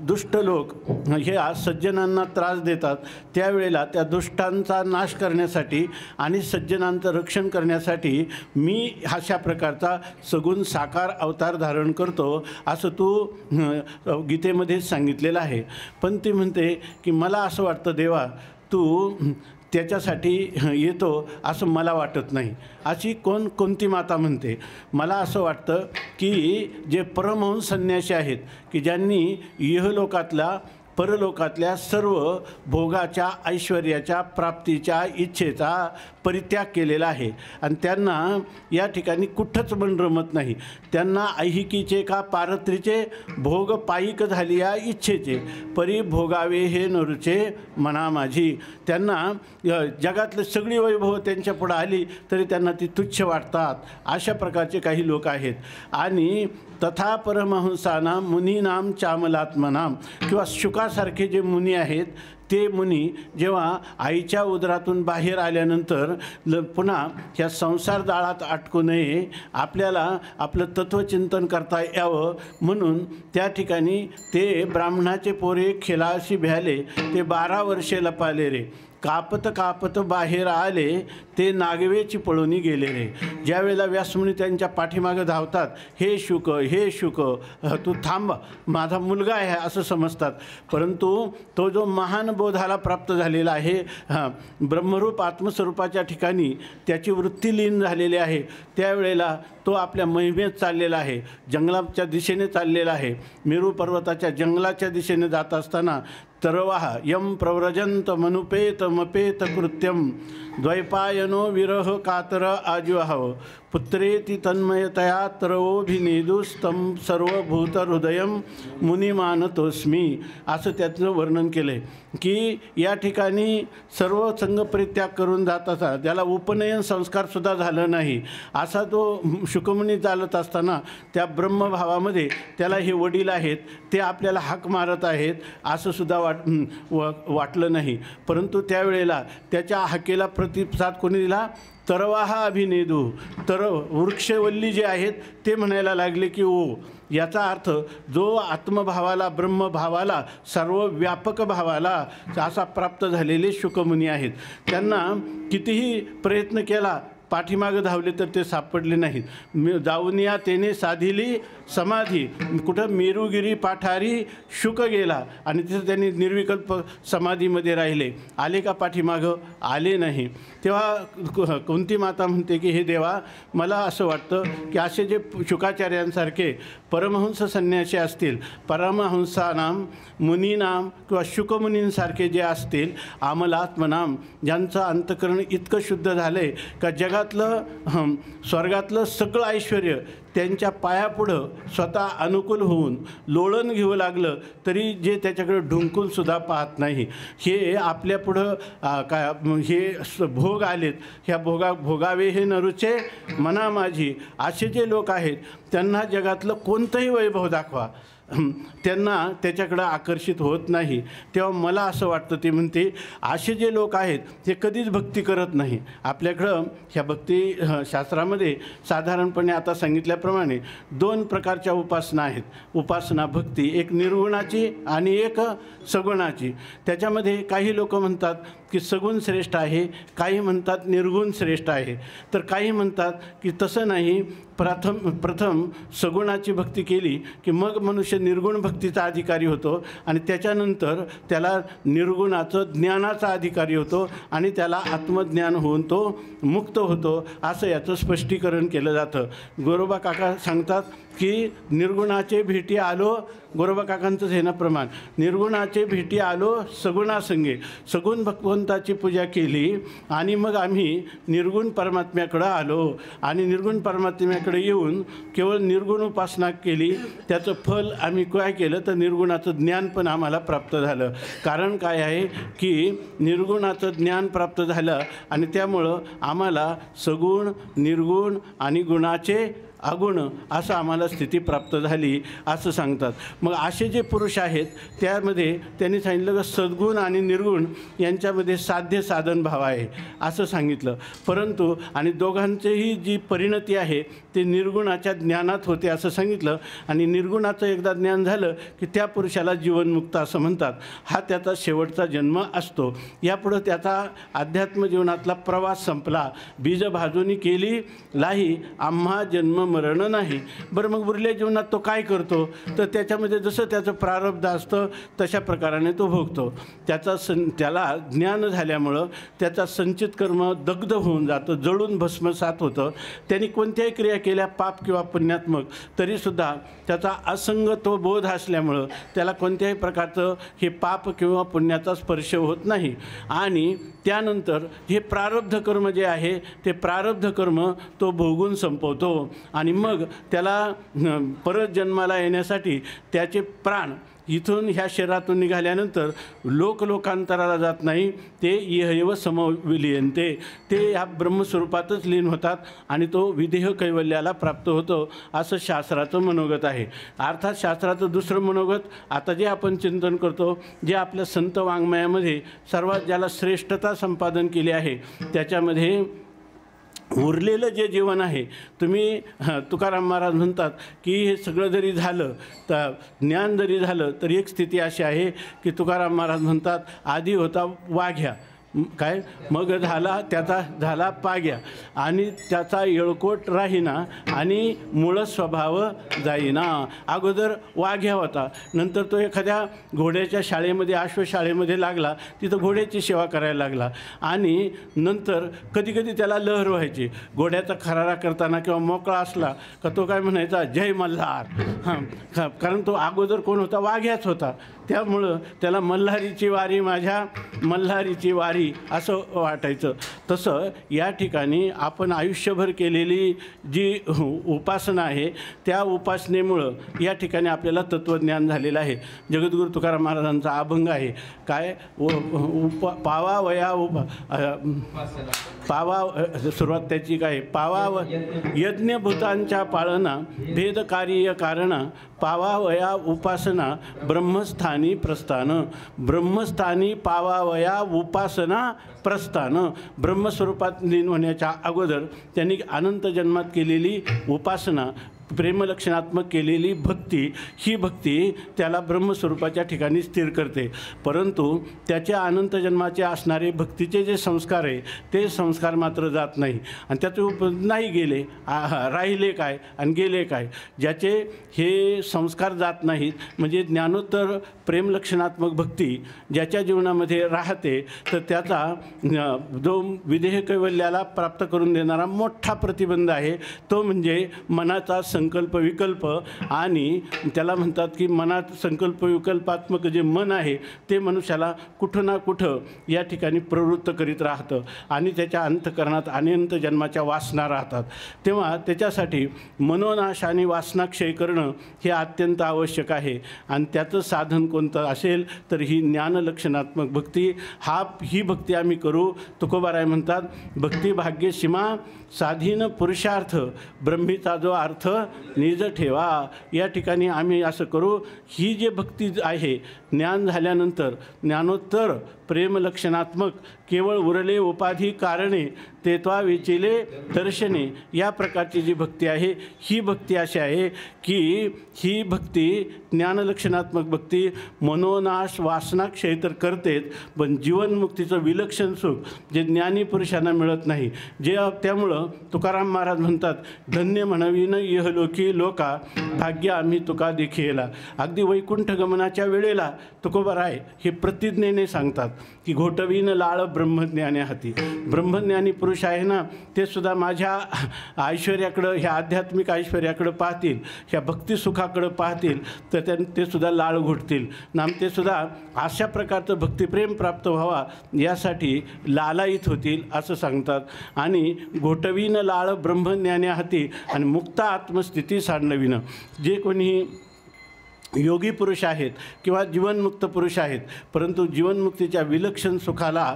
दुष्ट लोक हे सज्जनांना त्रास देतात त्यावेळेला त्या दुष्टांचा नाश करण्यासाठी आणि सज्जनांचं रक्षण करण्यासाठी मी अशा प्रकारचा सगुण साकार अवतार धारण करतो असं तू गीतेमध्येच सांगितलेलं आहे. पण ती म्हणते की मला असं वाटतं देवा तू त्याच्यासाठी येतो असं मला वाटत नाही. अशी कोणती माता म्हणते. मला असं वाटतं की जे परमहंस संन्यासी आहेत की ज्यांनी इहलोकातल्या परलोकातल्या सर्व भोगाच्या, ऐश्वर्याच्या, प्राप्तीच्या, इच्छेचा परित्याग केलेला आहे आणि त्यांना या ठिकाणी कुठंच मन रमत नाही. त्यांना ऐहिकीचे का पारत्रीचे भोग पायिक झाली या इच्छेचे परी भोगावे हे नरुचे मना माझी. त्यांना जगातलं सगळी वैभव त्यांच्या पुढं आली तरी त्यांना ती तुच्छ वाटतात. अशा प्रकारचे काही लोक आहेत. आणि तथा परमहंसानां मुनीनां चामलात्मनां किंवा शुकासारखे जे मुनी आहेत ते मुनी जेव्हा आईच्या उदरातून बाहेर आल्यानंतर पुन्हा ह्या संसार जाळात अटकू नये, आपल्याला आपलं तत्त्वचिंतन करता यावं म्हणून त्या ठिकाणी ते ब्राह्मणाचे पोरे खेलाशी भ्याले, ते 12 वर्षे लपाले रे, कापत कापत बाहेर आले, ते नागवेची पळून गेले रे. ज्यावेळेला व्यासमुनी त्यांच्या पाठीमागं धावतात, हे शुक हे शुक तू थांब, माझा मुलगा आहे असं समजतात. परंतु तो जो महान बोधाला प्राप्त झालेला आहे, ब्रह्मरूप आत्मस्वरूपाच्या ठिकाणी त्याची वृत्ती लीन झालेली आहे, त्यावेळेला तो आपल्या मोहिमेत चाललेला आहे, जंगलाच्या दिशेने चाललेला आहे. मेरू पर्वताच्या जंगलाच्या दिशेने जात असताना तरवाह यम प्रव्रजंत मनुपेत मपेत कृत्यम द्वैपायनो विरह कातर आजुहाव पुत्रेति तन्मयतया तरवोभिनेदुस्तम सर्वभूतहृदयम मुनिमानतोस्मी. असं त्याचं वर्णन केलं आहे की या ठिकाणी सर्व संगपरित्याग करून जात असता, त्याला उपनयन संस्कारसुद्धा झालं नाही, असा तो शुकमुनी चालत असताना त्या ब्रह्मभावामध्ये त्याला हे वडील आहेत ते आपल्याला हाक मारत आहेत असं सुद्धा वाटलं नाही. परंतु त्यावेळेला त्याच्या हाकेला प्रतिसाद कोणी दिला? तरवाहा अभिनेदू. तर वृक्षवल्ली जे आहेत ते म्हणायला लागले की ओ. याचा अर्थ जो आत्मभावाला ब्रह्मभावाला सर्व व्यापक भावाला असा प्राप्त झालेले शुकमुनी आहेत. त्यांना कितीही प्रयत्न केला पाठीमागं धावले तर ते सापडले नाहीत. जाऊन या तेने साधिली समाधी, कुठं मेरुगिरी पाठारी शुक गेला आणि तिथं त्यांनी निर्विकल्प समाधीमध्ये राहिले. आले का पाठीमागं? आले नाही. तेव्हा कुंती माता म्हणते की हे देवा, मला असं वाटतं की असे जे शुकाचार्यांसारखे परमहंस संन्यासी असतील, परमहंसानाम मुनीनाम किंवा शुकमुनींसारखे जे असतील, आमलात्मनाम, ज्यांचं अंतकरण इतकं शुद्ध झालं आहे का जगातलं स्वर्गातलं सगळं ऐश्वर त्यांच्या पायापुढं स्वतः अनुकूल होऊन लोळण घेऊ लागलं तरी जे त्याच्याकडे ढुंकूनसुद्धा पाहत नाही. हे आपल्यापुढं काय हे भोग आलेत, ह्या भोगावे हे नरूचे मना माझी, असे जे लोक आहेत त्यांना जगातलं कोणतंही वैभव दाखवा, त्यांना त्याच्याकडं आकर्षित होत नाही. तेव्हा मला असं वाटतं, ते म्हणते असे जे लोक आहेत ते कधीच भक्ती करत नाही. आपल्याकडं ह्या भक्ती शास्त्रामध्ये साधारणपणे आता सांगितल्याप्रमाणे 2 प्रकारच्या उपासना आहेत. उपासना भक्ती, एक निर्गुणाची आणि एक सगुणाची. त्याच्यामध्ये काही लोक म्हणतात की सगुण श्रेष्ठ आहे, काही म्हणतात निर्गुण श्रेष्ठ आहे, तर काही म्हणतात की तसं नाही, प्रथम सगुणाची भक्ती केली की मग मनुष्य निर्गुण भक्तीचा अधिकारी होतो आणि त्याच्यानंतर त्याला निर्गुणाचं ज्ञानाचा अधिकारी होतो आणि त्याला आत्मज्ञान होऊन तो मुक्त होतो, असं याचं स्पष्टीकरण केलं जातं. गोरोबा काका सांगतात की निर्गुणाचे भेटी आलो, गोरोबा काकांचं हे ना प्रमाण, निर्गुणाचे भेटी आलो सगुणासंगे, सगुण भगवंताची पूजा केली आणि मग आम्ही निर्गुण परमात्म्याकडं आलो आणि निर्गुण परमात्म्याकडे येऊन केवळ निर्गुण उपासना केली. त्याचं फल आम्ही काय केलं तर निर्गुणाचं ज्ञान पण आम्हाला प्राप्त झालं. कारण काय आहे की निर्गुणाचं ज्ञान प्राप्त झालं आणि त्यामुळं आम्हाला सगुण, निर्गुण आणि गुणाचे अगुण असं आम्हाला स्थिती प्राप्त झाली असं सांगतात. मग असे जे पुरुष आहेत त्यामध्ये त्यांनी सांगितलं की सद्गुण आणि निर्गुण यांच्यामध्ये साध्य साधन भाव आहे असं सांगितलं. परंतु आणि दोघांचीही जी परिणती आहे ते निर्गुणाच्या ज्ञानात होते असं सांगितलं. आणि निर्गुणाचं एकदा ज्ञान झालं की त्या पुरुषाला जीवनमुक्त असं म्हणतात. हा त्याचा शेवटचा जन्म असतो. यापुढं त्याचा अध्यात्म जीवनातला प्रवास संपला. बीज भाजूनी केली लाही, आम्हा जन्म मरण नाही. बरं, मग उरल्या जीवनात तो काय करतो तर त्याच्यामध्ये जसं त्याचं प्रारब्ध असतं तशा प्रकाराने तो भोगतो. त्याला ज्ञान झाल्यामुळं त्याचा संचित कर्म दग्ध होऊन जातं, जळून भस्मसात होतं. त्यांनी कोणत्याही क्रिया केल्या पाप किंवा पुण्यात्मक तरीसुद्धा त्याचा असंग तो बोध असल्यामुळं त्याला कोणत्याही प्रकारचं हे पाप किंवा पुण्याचा स्पर्श होत नाही. आणि त्यानंतर हे प्रारब्ध कर्म जे आहे ते प्रारब्ध कर्म तो भोगून संपवतो आणि मग त्याला परत जन्माला येण्यासाठी त्याचे प्राण इथून ह्या शरीरातून निघाल्यानंतर लोकांतराला जात नाही, ते इहैव समविलीयन्ते, ते ह्या ब्रह्मस्वरूपातच लीन होतात आणि तो विदेह कैवल्याला प्राप्त होतो असं शास्त्राचं मनोगत आहे. अर्थात शास्त्राचं दुसरं मनोगत आता जे आपण चिंतन करतो, जे आपल्या संत वाङ्मयामध्ये सर्वात ज्याला श्रेष्ठता संपादन केली आहे त्याच्यामध्ये उरलेलं जे जीवन आहे, तुम्ही तुकाराम महाराज म्हणतात की हे सगळं जरी झालं तर ज्ञान जरी झालं तर एक स्थिती अशी आहे की तुकाराम महाराज म्हणतात आधी होता वाघ्या, काय मग त्याचा झाला पाग्या आणि त्याचा येळकोट राहीना आणि मूळ स्वभाव जाईना. अगोदर वाघ्या होता, नंतर तो एखाद्या घोड्याच्या शाळेमध्ये अश्वशाळेमध्ये लागला, तिथं घोड्याची सेवा करायला लागला आणि नंतर कधी कधी त्याला लहर व्हायची. घोड्याचा खरारा करताना किंवा मोकळा असला का तो काय म्हणायचा, जय मल्हार. कारण तो अगोदर कोण होता, वाघ्याच होता. त्यामुळं त्याला मल्हारीची वारी, माझ्या मल्हारीची वारी असं वाटायचं. तसं या ठिकाणी आपण आयुष्यभर केलेली जी उपासना आहे त्या उपासनेमुळं या ठिकाणी आपल्याला तत्त्वज्ञान झालेलं आहे. जगद्गुरू तुकाराम महाराजांचा अभंग आहे काय, पावा वया पावा, सुरुवात त्याची काय, पावा यज्ञभूतांच्या पाळना भेदकार्य कारण पावावया उपासना ब्रह्मस्थानी प्रस्थान. ब्रह्मस्थानी पावावया उपासना प्रस्थान. ब्रह्मस्वरूपात लीन होण्याच्या अगोदर त्यांनी अनंत जन्मात केलेली उपासना, प्रेमलक्षणात्मक केलेली भक्ती, ही भक्ती त्याला ब्रह्मस्वरूपाच्या ठिकाणी स्थिर करते. परंतु त्याच्या अनंत जन्माचे असणारे भक्तीचे जे संस्कार आहे ते संस्कार मात्र जात नाही आणि त्याचे नाही गेले, राहिले काय आणि गेले काय. ज्याचे हे संस्कार जात नाहीत म्हणजे ज्ञानोत्तर प्रेमलक्षणात्मक भक्ती ज्याच्या जीवनामध्ये राहते, तर त्याचा जो विदेह कैवल्याला प्राप्त करून देणारा मोठा प्रतिबंध आहे तो म्हणजे मनाचा संकल्प विकल्प. आणि त्याला म्हणतात की मनात संकल्प विकल्पात्मक जे मन आहे ते मनुष्याला कुठं ना कुठं या ठिकाणी प्रवृत्त करीत राहतं आणि त्याच्या अंतःकरणात अनंत जन्माच्या वासना राहतात. तेव्हा त्याच्यासाठी मनोनाश आणि वासनाक्षय करणं हे अत्यंत आवश्यक आहे. आणि त्याचं साधन कोणतं असेल तर ही ज्ञानलक्षणात्मक भक्ती. ही भक्ती आम्ही करू. तुकोबाराय म्हणतात, भक्ती भाग्य सीमा साधीन पुरुषार्थ ब्रह्मीचा जो अर्थ निज ठेवा. या ठिकाणी आम्ही असं करू. ही जे भक्ती आहे ज्ञान झाल्यानंतर ज्ञानोत्तर प्रेमलक्षणात्मक केवळ उरले उपाधी कारणे तेत्वा विचिले दर्शने, या प्रकारची जी भक्ती आहे ही भक्ती अशी आहे की ही भक्ती ज्ञानलक्षणात्मक भक्ती मनोनाश वासनाक्षय तर करतेच, पण जीवनमुक्तीचं विलक्षण सुख जे ज्ञानी पुरुषांना मिळत नाही. त्यामुळं तुकाराम महाराज म्हणतात, धन्य म्हणवीन इहलोकी लोका भाग्य आम्ही तुका देखीला. अगदी वैकुंठ गमनाच्या वेळेला तुकोबाराय हे प्रतिज्ञेने सांगतात की घोटवीन लाळ ब्रह्मज्ञाने हाती. ब्रह्मज्ञानी पुरुष आहे ना ते सुद्धा माझ्या ऐश्वर्याकडं, ह्या आध्यात्मिक ऐश्वर्याकडं पाहतील, ह्या भक्तिसुखाकडं पाहतील तर ते सुद्धा लाळ घोटतील. ते सुद्धा अशा प्रकारचं भक्तिप्रेम प्राप्त व्हावा यासाठी लालायित होतील असं सांगतात. आणि घोटवीन लाळ ब्रह्मज्ञाने हाती आणि मुक्त आत्मस्थिती सांडविनं. जे कोणी योगी पुरुष आहेत किंवा जीवनमुक्त पुरुष आहेत, परंतु जीवनमुक्तीच्या विलक्षण सुखाला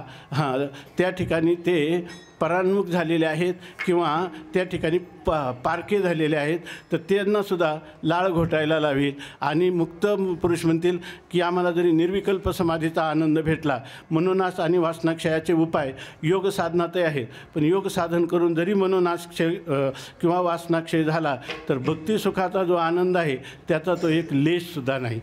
त्या ठिकाणी ते परान्मुख झालेले आहेत किंवा त्या ठिकाणी पारखे झालेले आहेत, तर त्यांनासुद्धा लाळ घोटायला लावेल. आणि मुक्त पुरुष म्हणतील की आम्हाला जरी निर्विकल्प समाधीचा आनंद भेटला, मनोनाश आणि वासनाक्षयाचे उपाय योग साधनातही आहेत, पण योग साधन करून जरी मनोनाशक्षय किंवा वासनाक्षय झाला तर भक्तिसुखाचा जो आनंद आहे त्याचा तो एक लेशसुद्धा नाही.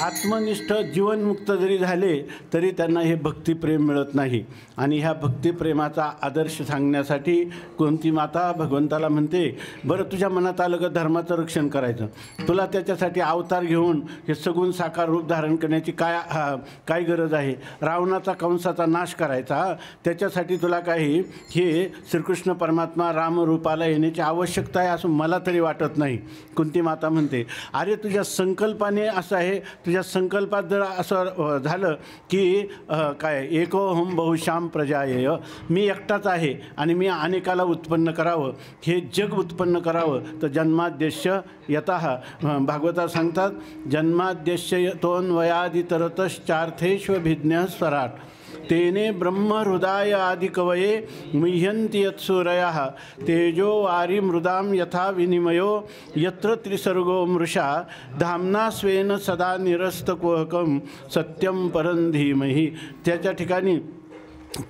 आत्मनिष्ठ जीवनमुक्त जरी झाले तरी त्यांना हे भक्तिप्रेम मिळत नाही. आणि ह्या भक्तिप्रेमाचा आदर्श सांगण्यासाठी कुंती माता भगवंताला म्हणते, बरं तुझ्या मनात आलं का धर्माचं रक्षण करायचं, तुला त्याच्यासाठी अवतार घेऊन हे सगुण साकार रूप धारण करण्याची काय गरज आहे? रावणाचा कंसाचा नाश करायचा, त्याच्यासाठी तुला काही हे श्रीकृष्ण परमात्मा रामरूपाला येण्याची आवश्यकता आहे असं मला तरी वाटत नाही. कुंती माता म्हणते, अरे तुझ्या संकल्पाने असं आहे, तुझ्या संकल्पात जर असं झालं की काय एकोहम बहुश्याम प्रजायेय, मी एकटाच आहे आणि मी अनेकाला उत्पन्न करावं, हे जग उत्पन्न करावं, तर जन्माद्यस्य यतः भागवतात सांगतात, जन्माद्यस्य यतोन्वयादितरतश्चार्थेष्वभिज्ञः स्वराट तेने ब्रह्महृदाय आदिकवये मुह्यन्ति यत्सूरयः तेजो वारी मृदां यथा विनिमयो यत्र त्रिसर्गो मृषा धाम्ना स्वेन सदा निरस्तकुहकं सत्यं परं धीमहि. त्याच्या ठिकाणी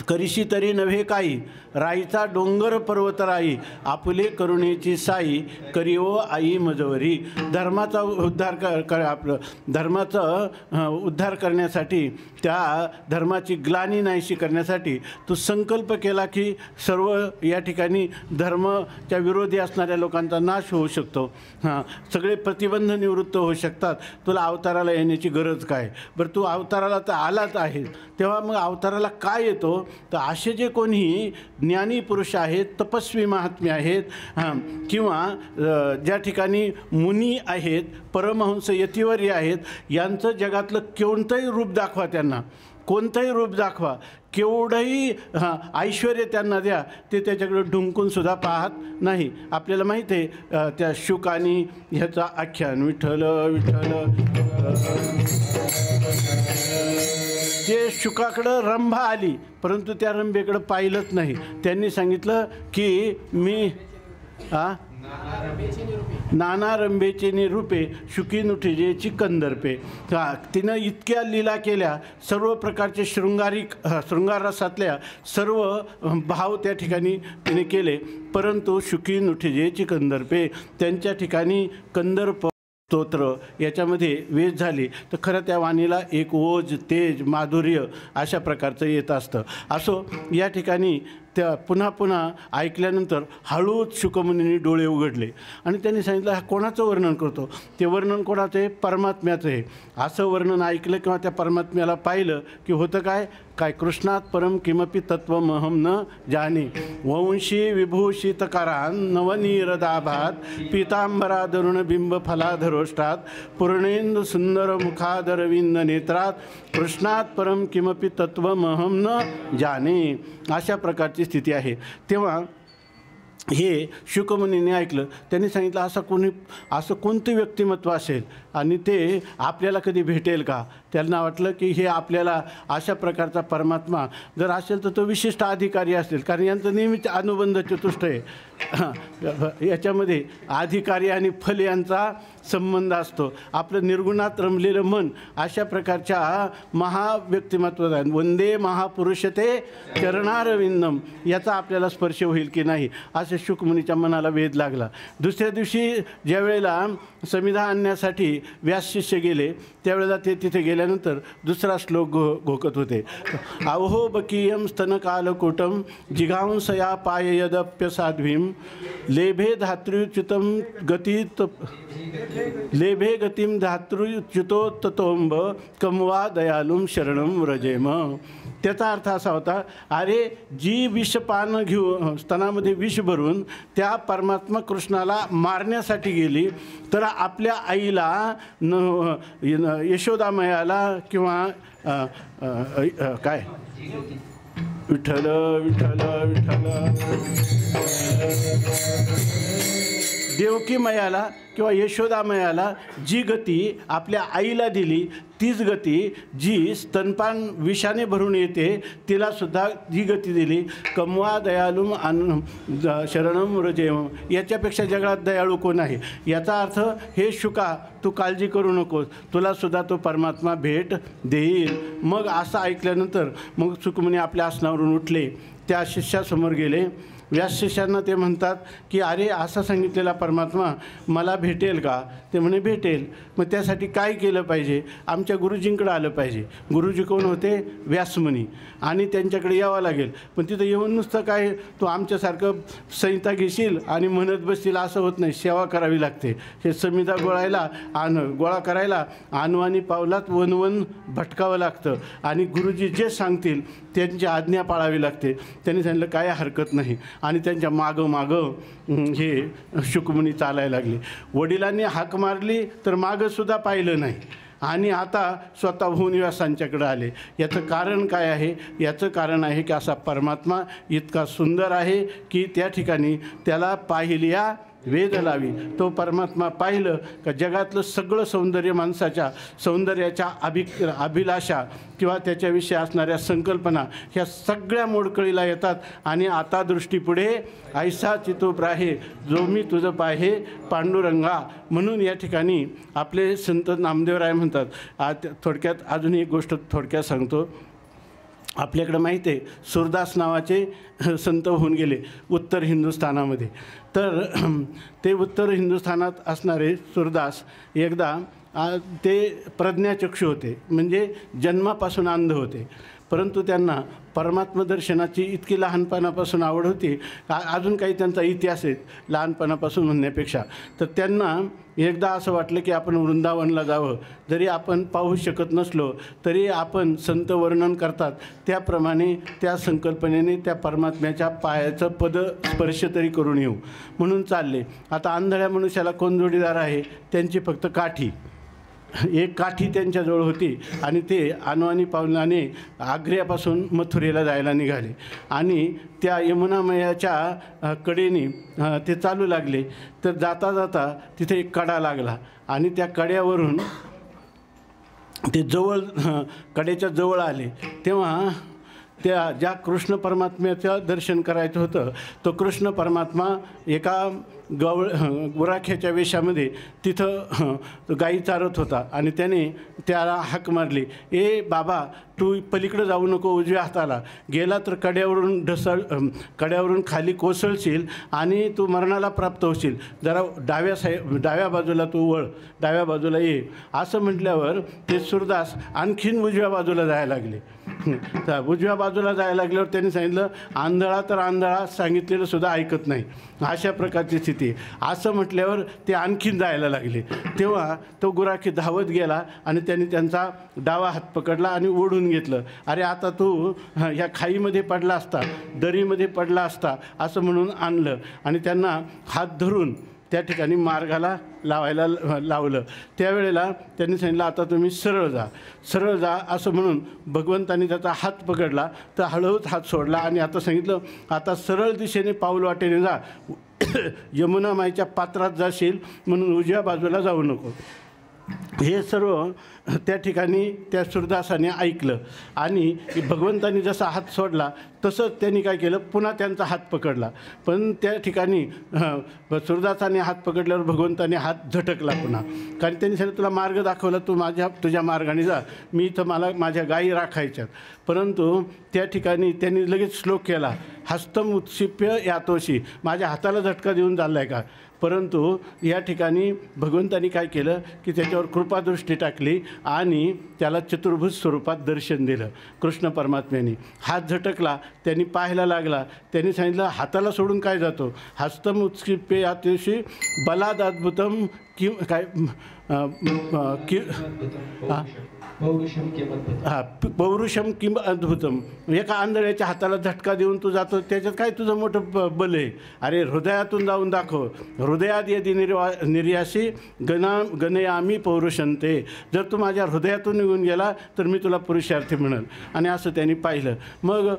करिशी तरी नव्हे काही, राईचा डोंगर पर्वतराई आपुले करुणेची साई करिओ आई मजवरी. धर्माचा उद्धार आपलं धर्माचा उद्धार करण्यासाठी, त्या धर्माची ग्लानी नाहीशी करण्यासाठी तू संकल्प केला की सर्व या ठिकाणी धर्माच्या विरोधी असणाऱ्या लोकांचा नाश होऊ शकतो, सगळे प्रतिबंध निवृत्त होऊ शकतात, तुला अवताराला येण्याची गरज काय? बरं तू अवताराला तर आलाच आहे, तेव्हा मग अवताराला काय येतो? तर असे जे कोणी ज्ञानी पुरुष आहेत, तपस्वी महात्मे आहेत, किंवा ज्या ठिकाणी मुनी आहेत, परमहंस यतिवर्य आहेत, यांचं जगातलं कोणतंही रूप दाखवा, त्यांना कोणतंही रूप दाखवा, केवढंही ऐश्वर्य त्यांना द्या, ते त्याच्याकडे ढुंकूनसुद्धा पाहत नाही. आपल्याला माहीत आहे त्या शुकानी ह्याचा आख्यान, विठ्ठल विठ्ठल, ते शुकाकडं रंभा आली परंतु त्या रंभेकडं पाहिलंच नाही. त्यांनी सांगितलं की मी नाना रंभेचे निरूपे शुकी नुठिजेची कंदर्पे. तिनं इतक्या लीला केल्या, सर्व प्रकारचे शृंगारसातल्या सर्व भाव त्या ठिकाणी तिने केले, परंतु शुकी नुठिजेची कंदर्पे, त्यांच्या ठिकाणी कंदर्प स्तोत्र याच्यामध्ये वेध झाली तर खरं त्या वाणीला एक ओज, तेज, माधुर्य अशा प्रकारचं येत असतं. असो, या ठिकाणी त्या पुन्हा पुन्हा ऐकल्यानंतर हळूच शुकमुनींनी डोळे उघडले आणि त्यांनी सांगितलं, हा कोणाचं वर्णन करतो? ते वर्णन कोणाचं आहे? परमात्म्याचं आहे. असं वर्णन ऐकलं किंवा त्या परमात्म्याला पाहिलं की होतं काय? कृष्णात परम किमपि तत्वमहम न जाने वंशी विभूषितकारान नवनीरदाभात पीतांबराधरुण बिंब फलाधरोष्टात पूर्णेंदु सुंदर मुखादरविंद नेत्रात कृष्णात परम किमपि तत्वमहम न जाने. अशा प्रकारची स्थिती आहे. तेव्हा हे शुकमुनींनी ऐकलं. त्यांनी सांगितलं, असं कोणतं व्यक्तिमत्व असेल आणि ते आपल्याला कधी भेटेल का? त्यांना वाटलं की हे आपल्याला अशा प्रकारचा परमात्मा जर असेल तर तो विशिष्ट अधिकारी असेल, कारण यांचं नेहमीच अनुबंध चतुष्ट आहे. याच्यामध्ये अधिकारी आणि फल यांचा संबंध असतो. आपलं निर्गुणात रमलेलं मन अशा प्रकारच्या महाव्यक्तिमत्व आहे. वंदे महापुरुष ते चरणारविंदम, याचा आपल्याला स्पर्श होईल की नाही असे शुकमुनीच्या मनाला वेध लागला. दुसऱ्या दिवशी ज्या वेळेला समिधा आणण्यासाठी व्यास शिष्य गेले त्यावेळेला ते तिथे गेल्यानंतर दुसरा श्लोक घोकत होते. अवहो बकीयम स्तनकालकूटम जिघांसया पाययदप्य साध्वीम लेभे धातृच्युतम गतीत लेभे गतिम धातृच्युतो ततोंब कमवा दयालुम शरणम व्रजेम. त्याचा अर्थ असा होता, अरे जी विषपान घेऊन स्तनामध्ये विष भरून त्या परमात्मा कृष्णाला मारण्यासाठी गेली तर आपल्या आईला यशोदामयाला किंवा काय विठ्ठल विठ्ठल विठ्ठल देवकी मयाला किंवा यशोदामयाला जी गती आपल्या आईला दिली तीच गती जी स्तनपान विषाने भरून येते तिलासुद्धा जी गती दिली. कमवा दयालुम शरणम व्रजेम, याच्यापेक्षा जगात दयाळू कोण आहे? याचा अर्थ हे शुका तू काळजी करू नकोस, तुलासुद्धा तो परमात्मा भेट देईल. मग असं ऐकल्यानंतर मग शुकमुनी आपल्या आसनावरून उठले, त्या शिष्यासमोर गेले व्यास शिष्यांना ते म्हणतात की अरे असा सांगितलेला परमात्मा मला भेटेल का? ते म्हणे भेटेल. मग त्यासाठी काय केलं पाहिजे? आमच्या गुरुजींकडे आलं पाहिजे. गुरुजी कोण होते? व्यासमुनी. आणि त्यांच्याकडे यावं लागेल. पण तिथं येऊन नुसतं काय तो आमच्यासारखं संहिता घेशील आणि म्हणत बसतील असं होत नाही. सेवा करावी लागते. हे संहिता गोळा करायला अनवाणी पावलात वनवन भटकावं लागतं आणि गुरुजी जे सांगतील त्यांची आज्ञा पाळावी लागते. त्यांनी सांगितलं काय हरकत नाही. आणि त्यांच्या मागं हे शुकमुनी चालायला लागले. वडिलांनी हाक मारली तर मागंसुद्धा पाहिलं नाही आणि आता स्वतःहून व्यासांच्याकडे आले. याचं कारण काय आहे? याचं कारण आहे की असा परमात्मा इतका सुंदर आहे की त्या ठिकाणी त्याला पाहिल्या वेद लावी. तो परमात्मा पाहिलं का जगातलं सगळं सौंदर्य माणसाच्या सौंदर्याच्या अभिलाषा किंवा त्याच्याविषयी असणाऱ्या संकल्पना ह्या सगळ्या मोडकळीला येतात. आणि आता दृष्टीपुढे ऐसा चितोप राहे जो मी तुझं पाहे पांडुरंगा. म्हणून या ठिकाणी आपले संत नामदेवराय म्हणतात. थोडक्यात अजून एक गोष्ट थोडक्यात सांगतो. आपल्याकडं माहीत आहे सूरदास नावाचे संत होऊन गेले उत्तर हिंदुस्थानामध्ये. तर ते उत्तर हिंदुस्थानात असणारे सूरदास एकदा ते प्रज्ञाचक्षु होते, म्हणजे जन्मापासून अंध होते. परंतु त्यांना परमात्म दर्शनाची इतकी लहानपणापासून आवड होती. अजून काही त्यांचा इतिहास आहे लहानपणापासून म्हणण्यापेक्षा. तर त्यांना एकदा असं वाटलं की आपण वृंदावनला जावं. जरी आपण पाहू शकत नसलो तरी आपण संत वर्णन करतात त्याप्रमाणे त्या संकल्पनेने त्या परमात्म्याच्या पायाचं पद स्पर्श तरी करून येऊ म्हणून चालले. आता आंधळ्या मनुष्याला कोण जोडीदार आहे? त्यांची फक्त काठी. एक काठी त्यांच्याजवळ होती आणि ते अनवाणी पावलाने आग्र्यापासून मथुरेला जायला निघाले. आणि त्या यमुनामयाच्या कडेने ते चालू लागले. तर जाता जाता तिथे एक कडा लागला आणि त्या कड्यावरून ते कड्याच्या जवळ आले. तेव्हा त्या ज्या कृष्ण परमात्म्याचं दर्शन करायचं होतं तो कृष्ण परमात्मा एका गुराख्याच्या वेशामध्ये तिथं गाई चारत होता. आणि त्याने त्याला हाक मारली, ए बाबा तू पलीकडे जाऊ नको, उजव्या हाताला गेला तर कड्यावरून खाली कोसळशील आणि तू मरणाला प्राप्त होशील. जरा डाव्या बाजूला तू वळ, डाव्या बाजूला ये. असं म्हटल्यावर ते सूरदास आणखीन उजव्या बाजूला जायला लागले. तर उजव्या बाजूला जायला लागल्यावर त्यांनी सांगितलं आंधळा तर आंधळा सांगितलेलं सुद्धा ऐकत नाही, अशा प्रकारची स्थिती. असं म्हटल्यावर ते आणखीन जायला लागले. तेव्हा तो गुराखी धावत गेला आणि त्यांनी त्यांचा डावा हात पकडला आणि ओढून घेतलं. अरे आता तू ह्या खाईमध्ये पडला असता, दरीमध्ये पडला असता असं म्हणून आणलं आणि त्यांना हात धरून त्या ठिकाणी मार्गाला लावायला लावलं. त्यावेळेला त्यांनी सांगितलं आता तुम्ही सरळ जा असं म्हणून भगवंतांनी त्याचा हात पकडला. तर हळूच हात सोडला आणि आता सांगितलं आता सरळ दिशेने पाऊल वाटेने जा, यमुना माईच्या पात्रात जाशील म्हणून उजव्या बाजूला जाऊ नको. हे सर्व त्या ठिकाणी त्या सूरदासाने ऐकलं आणि भगवंतांनी जसा हात सोडला तसंच त्यांनी काय केलं, पुन्हा त्यांचा हात पकडला. पण त्या ठिकाणी सूरदासाने हात पकडल्यावर भगवंताने हात झटकला पुन्हा. कारण त्यांनी सांगितलं तुला मार्ग दाखवला, तू तुझ्या मार्गाने जा, मी इथं मला माझ्या गायी राखायच्यात. परंतु त्या ठिकाणी त्यांनी लगेच श्लोक केला, हस्तम उत्क्षिप्य यातोशी, माझ्या हाताला झटका देऊन चाललाय का. परंतु या ठिकाणी भगवंतांनी काय केलं की त्याच्यावर कृपादृष्टी टाकली आणि त्याला चतुर्भुज स्वरूपात दर्शन दिलं कृष्ण परमात्म्याने. हात झटकला, त्यांनी पाहायला लागला. त्यांनी सांगितलं हाताला सोडून काय जातो, हस्तम उत्क्षिप्य या दिवशी बलाद अद्भुतम किम काय पौरुषम किंब अद्भुतम. एका आंधळ्याच्या हाताला झटका देऊन तू जातो, त्याच्यात काय तुझं मोठं बल आहे. अरे हृदयातून जाऊन दाखव. हृदयात यदि निर्यासी गणयामी पौरुषंते. जर तू माझ्या हृदयातून निघून गेला तर मी तुला पुरुषार्थी म्हणेन. आणि असं त्यांनी पाहिलं. मग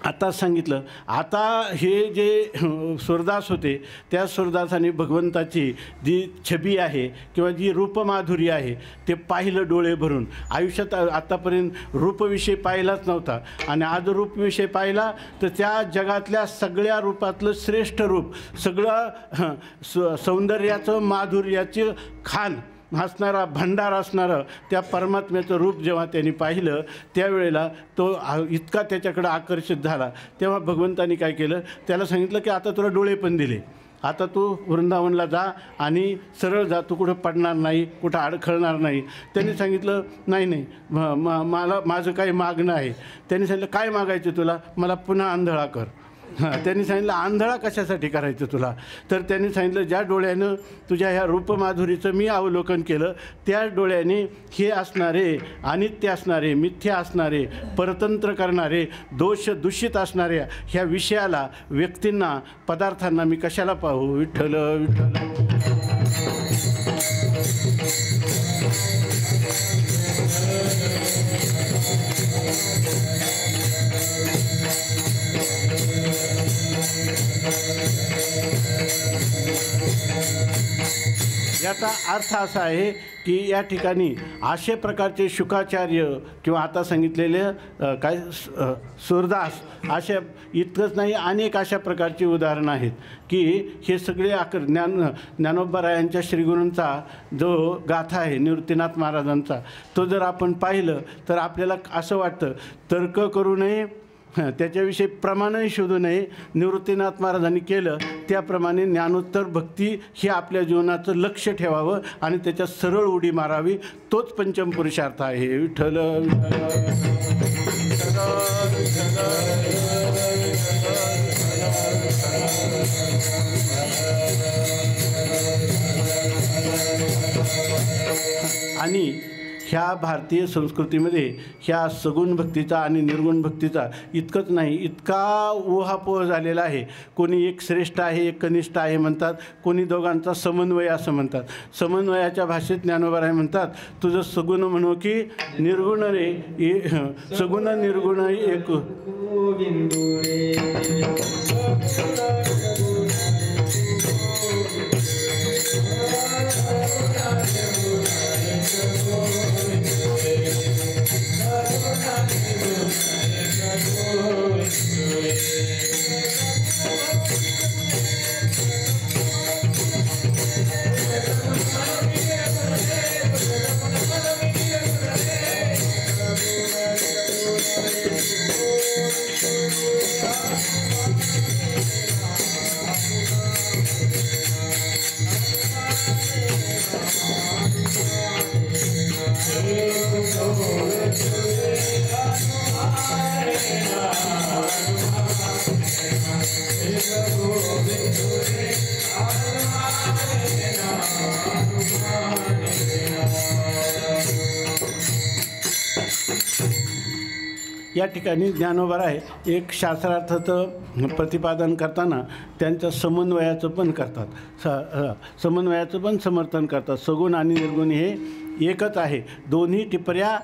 आता सांगितलं, आता हे जे सूरदास होते त्या सूरदासाने भगवंताची जी छबी आहे किंवा जी रूपमाधुरी आहे ते पाहिलं डोळे भरून. आयुष्यात आत्तापर्यंत रूपविषय पाहिलाच नव्हता आणि आज रूपविषय पाहिला तर त्या जगातल्या सगळ्या रूपातलं श्रेष्ठ रूप, सगळं सौंदर्याचं माधुर्याचं खान हसणारा भंडार असणारं त्या परमात्म्याचं रूप जेव्हा त्यांनी पाहिलं त्यावेळेला तो इतका त्याच्याकडं आकर्षित झाला. तेव्हा भगवंतानी काय केलं, त्याला सांगितलं की आता तुला डोळे पण दिले, आता तू वृंदावनला जा आणि सरळ जा, तू कुठं पडणार नाही, कुठं अडखळणार नाही. त्यांनी सांगितलं नाही नाही मला माझं काही मागणं आहे. त्यांनी सांगितलं काय मागायचं तुला, मला पुन्हा आंधळा कर. त्यांनी सांगितलं आंधळा कशासाठी करायचं तुला. तर त्यांनी सांगितलं ज्या डोळ्यानं तुझ्या ह्या रूपमाधुरीचं मी अवलोकन केलं त्या डोळ्याने हे असणारे, अनित्य असणारे, मिथ्या असणारे, परतंत्र करणारे, दोष दूषित असणाऱ्या ह्या विषयाला, व्यक्तींना, पदार्थांना मी कशाला पाहू. विठ्ठल विठ्ठल. याचा अर्थ असा आहे की या ठिकाणी असे प्रकारचे शुकाचार्य किंवा आता सांगितलेले काय सूरदास अशा इतकंच नाही, अनेक अशा प्रकारची उदाहरणं आहेत की हे सगळे ज्ञानोबारायांच्या श्रीगुरूंचा जो गाथा आहे निवृत्तीनाथ महाराजांचा, तो जर आपण पाहिलं तर आपल्याला असं वाटतं तर्क करू नये, त्याच्याविषयी प्रमाणही शोधू नये. निवृत्तीनाथ महाराजांनी केलं त्याप्रमाणे ज्ञानोत्तर भक्ती हे आपल्या जीवनाचं लक्ष ठेवावं आणि त्याच्यात सरळ उडी मारावी. तोच पंचम पुरुषार्थ आहे. विठ्ठल आणि ह्या भारतीय संस्कृतीमध्ये ह्या सगुण भक्तीचा आणि निर्गुण भक्तीचा इतकंच नाही, इतका ऊहापोह झालेला आहे. कोणी एक श्रेष्ठ आहे, एक कनिष्ठ आहे म्हणतात, कोणी दोघांचा समन्वय असं म्हणतात. समन्वयाच्या भाषेत ज्ञानोबाराय म्हणतात तुझं सगुण म्हणू की निर्गुण रे, सगुण निर्गुण एक. या ठिकाणी ज्ञानोबाराय एक शास्त्रार्थाचं प्रतिपादन करताना त्यांचं समन्वयाचं पण करतात, समन्वयाचं पण समर्थन करतात. सगुण आणि निर्गुण हे एकच आहे, दोन्ही टिपऱ्या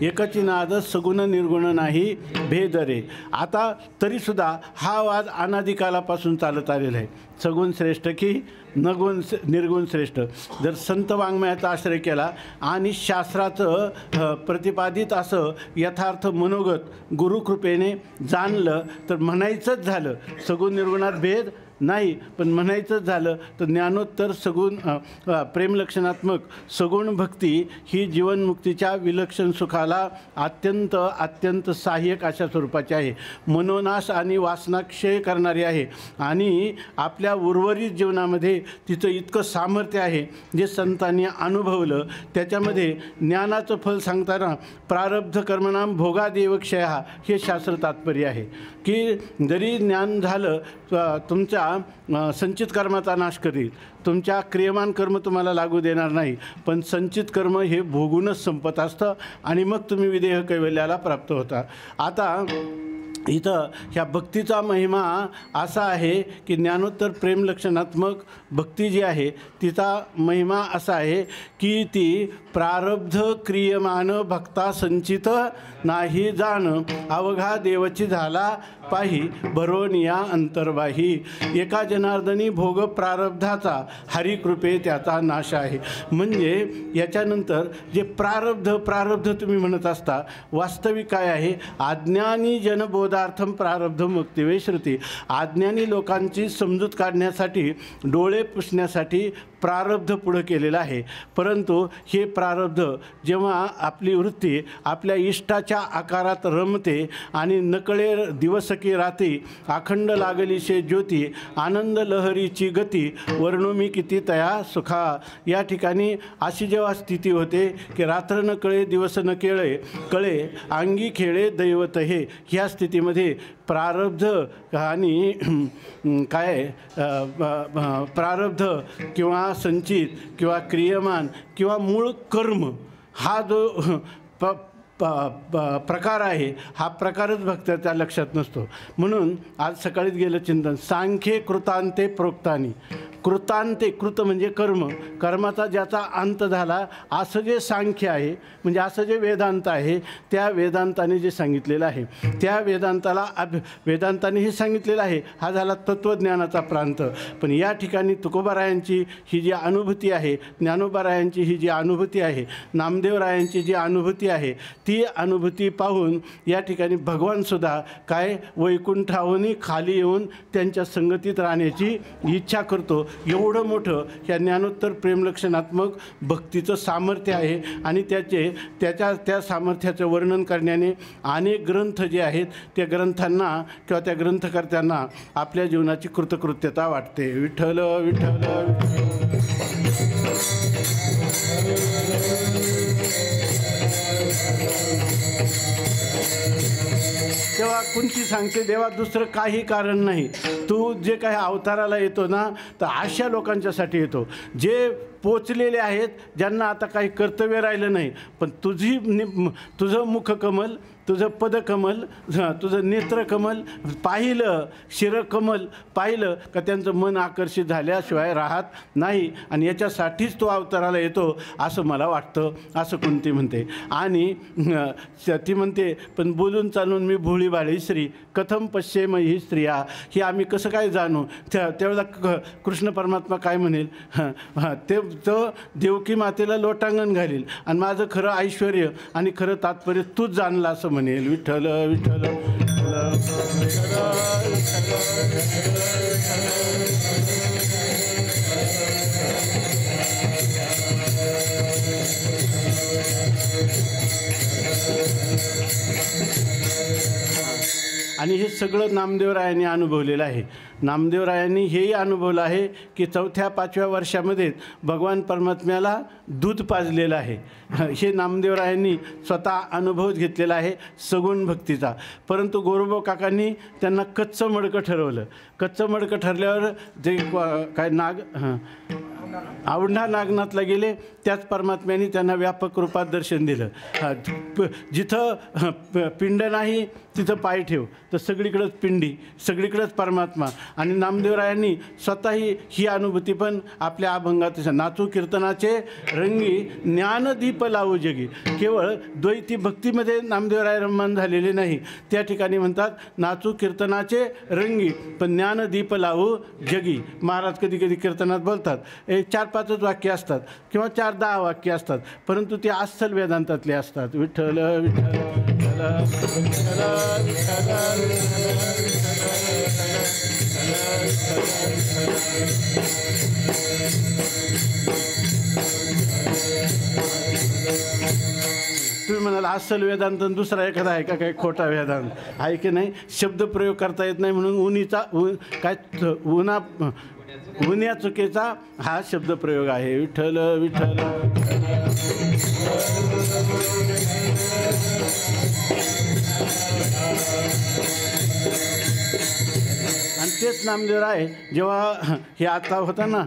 एकची नाद, सगुण निर्गुण नाही भेद रे. आता तरीसुद्धा हा वाद अनादिकालापासून चालत आलेला आहे, सगुण श्रेष्ठ की निर्गुण श्रेष्ठ. जर संत वाङ्मयाचा आश्रय केला आणि शास्त्राचं प्रतिपादित असं यथार्थ मनोगत गुरुकृपेने जाणलं तर म्हणायचंच झालं सगुण निर्गुणात भेद नाही, पण म्हणायचंच झालं तर ज्ञानोत्तर सगुण प्रेमलक्षणात्मक सगुण भक्ती ही जीवनमुक्तीच्या विलक्षण सुखाला अत्यंत अत्यंत सहाय्यक अशा स्वरूपाची आहे, मनोनाश आणि वासनाक्षय करणारी आहे आणि आपल्या उर्वरित जीवनामध्ये तिचं इतकं सामर्थ्य आहे जे संतांनी अनुभवलं. त्याच्यामध्ये ज्ञानाचं फल सांगताना प्रारब्ध कर्मणाम भोगादेव क्षय हे शास्त्र तात्पर्य आहे की जरी ज्ञान झालं तुमच्या संचित कर्माचा नाश करील, तुमच्या क्रियमान कर्म तुम्हाला लागू देणार नाही, पण संचित कर्म हे भोगूनच संपत असतं आणि मग तुम्ही विदेह कैवल्याला प्राप्त होता. आता इथं ह्या भक्तीचा महिमा असा आहे की ज्ञानोत्तर प्रेमलक्षणात्मक भक्ती जी आहे तिचा महिमा असा आहे की ती प्रारब्ध क्रियमान भक्ता संचित नाही जाण, अवघा देवची झाला पाही भरोनिया अंतर्बाही. एका जनार्दनी भोग प्रारब्धाचा हरिकृपे त्याचा नाश आहे. म्हणजे याच्यानंतर जे प्रारब्ध तुम्ही म्हणत असता, वास्तविक काय आहे, अज्ञानी जनबोधार्थम प्रारब्ध मुक्तिवे श्रुती. अज्ञानी लोकांची समजूत काढण्यासाठी, डोळे पुसण्यासाठी प्रारब्ध पुढं केलेलं आहे. परंतु हे प्रारब्ध जेव्हा आपली वृत्ती आपल्या इष्टाच्या आकारात रमते आणि नकळे दिवस की राती अखंड लागली शे ज्योती आनंद लहरीची गती वर्णोमी किती तया सुखा, या ठिकाणी अशी जेव्हा स्थिती होते की रात्र न कळे दिवस न कळे अंगी खेळे दैवत हे, ह्या स्थितीमध्ये प्रारब्ध आणि काय प्रारब्ध किंवा संचित किंवा क्रियमान किंवा मूळ कर्म हा जो प्रकार आहे, हा प्रकारच भक्ताच्या लक्षात नसतो. म्हणून आज सकाळीच गेलं चिंतन, सांख्ये कृतांते प्रोक्तानी. कृतांते, कृत म्हणजे कर्म, कर्माचा ज्याचा अंत झाला असं जे सांख्य आहे, म्हणजे असं जे वेदांत आहे, त्या वेदांताने जे सांगितलेलं आहे, त्या वेदांताला वेदांताने हे सांगितलेलं आहे, हा झाला तत्त्वज्ञानाचा प्रांत. पण या ठिकाणी तुकोबारायांची ही जी अनुभूती आहे, ज्ञानोबारायांची ही जी अनुभूती आहे, नामदेवरायांची जी अनुभूती आहे, ती अनुभूती पाहून या ठिकाणी भगवानसुद्धा काय वैकुंठाहून खाली येऊन त्यांच्या संगतीत राहण्याची इच्छा करतो. एवढं मोठं या ज्ञानोत्तर प्रेमलक्षणात्मक भक्तीचं सामर्थ्य आहे. आणि त्या सामर्थ्याचं वर्णन करण्याने अनेक ग्रंथ जे आहेत त्या ग्रंथांना किंवा त्या ग्रंथकर्त्यांना आपल्या जीवनाची कृतकृत्यता वाटते. विठ्ठल विठ्ठल तेव्हा कुणची सांगते देवा दुसरं काही कारण नाही. तू जे काही अवताराला येतो ना, तर अशा लोकांच्यासाठी येतो जे पोचलेले आहेत, ज्यांना आता काही कर्तव्य राहिलं नाही. पण तुझं मुखकमल, तुझं पदकमल, तुझं नेत्रकमल पाहिलं, शिरकमल पाहिलं का त्यांचं मन आकर्षित झाल्याशिवाय राहत नाही. आणि याच्यासाठीच तो अवताराला येतो असं मला वाटतं, असं कुंती म्हणते. आणि ती म्हणते पण बोलून चालून मी भोळी बाळी श्री कथम पश्चिम ही स्त्रिया, ही आम्ही कसं काय जाणू. त्यावेळेला कृष्ण परमात्मा काय म्हणेल, तो देवकी मातेला लोटांगण घालील आणि माझं खरं ऐश्वर आणि खरं तात्पर्य तूच जाणलं असं म्हणेल. विठ्ठल विठ्ठल आणि हे सगळं नामदेवरायांनी अनुभवलेलं आहे. नामदेवरायांनी हेही अनुभवलं आहे की 4-5व्या वर्षामध्ये भगवान परमात्म्याला दूध पाजलेलं आहे. हे नामदेवरायांनी स्वतः अनुभव घेतलेला आहे सगुण भक्तीचा. परंतु गोरोबा काकांनी त्यांना कच्चं मडकं ठरवलं. कच्चं मडकं ठरल्यावर जे काय औंढा नागनाथला गेले, त्याच परमात्म्याने त्यांना व्यापक रूपात दर्शन दिलं. जिथं पिंड नाही तिथं पाय ठेव, तर सगळीकडंच पिंडी, सगळीकडंच परमात्मा. आणि नामदेवरायांनी स्वतःही ही अनुभूती पण आपल्या अभंगात नाचू कीर्तनाचे रंगी ज्ञानदीप लावू जगी. केवळ द्वैती भक्तीमध्ये नामदेवराय रममान झालेले नाही, त्या ठिकाणी म्हणतात नाचू कीर्तनाचे रंगी पण ज्ञानदीप लावू जगी. महाराज कधी कधी कीर्तनात बोलतात, 4-5 वाक्य असतात किंवा 4-10 वाक्य असतात, परंतु ते अस्सल वेदांतातले असतात. विठ्ठल विठ्ठल तुम्ही म्हणाल अस्सल वेदांत दुसरा एखादा आहे का, काही खोटा वेदांत आहे की नाही. शब्दप्रयोग करता येत नाही म्हणून उन्या चुकीचा हा शब्दप्रयोग आहे. विठ्ठल विठ्ठल आणि तेच नामदेवराय जेव्हा हे आता होता ना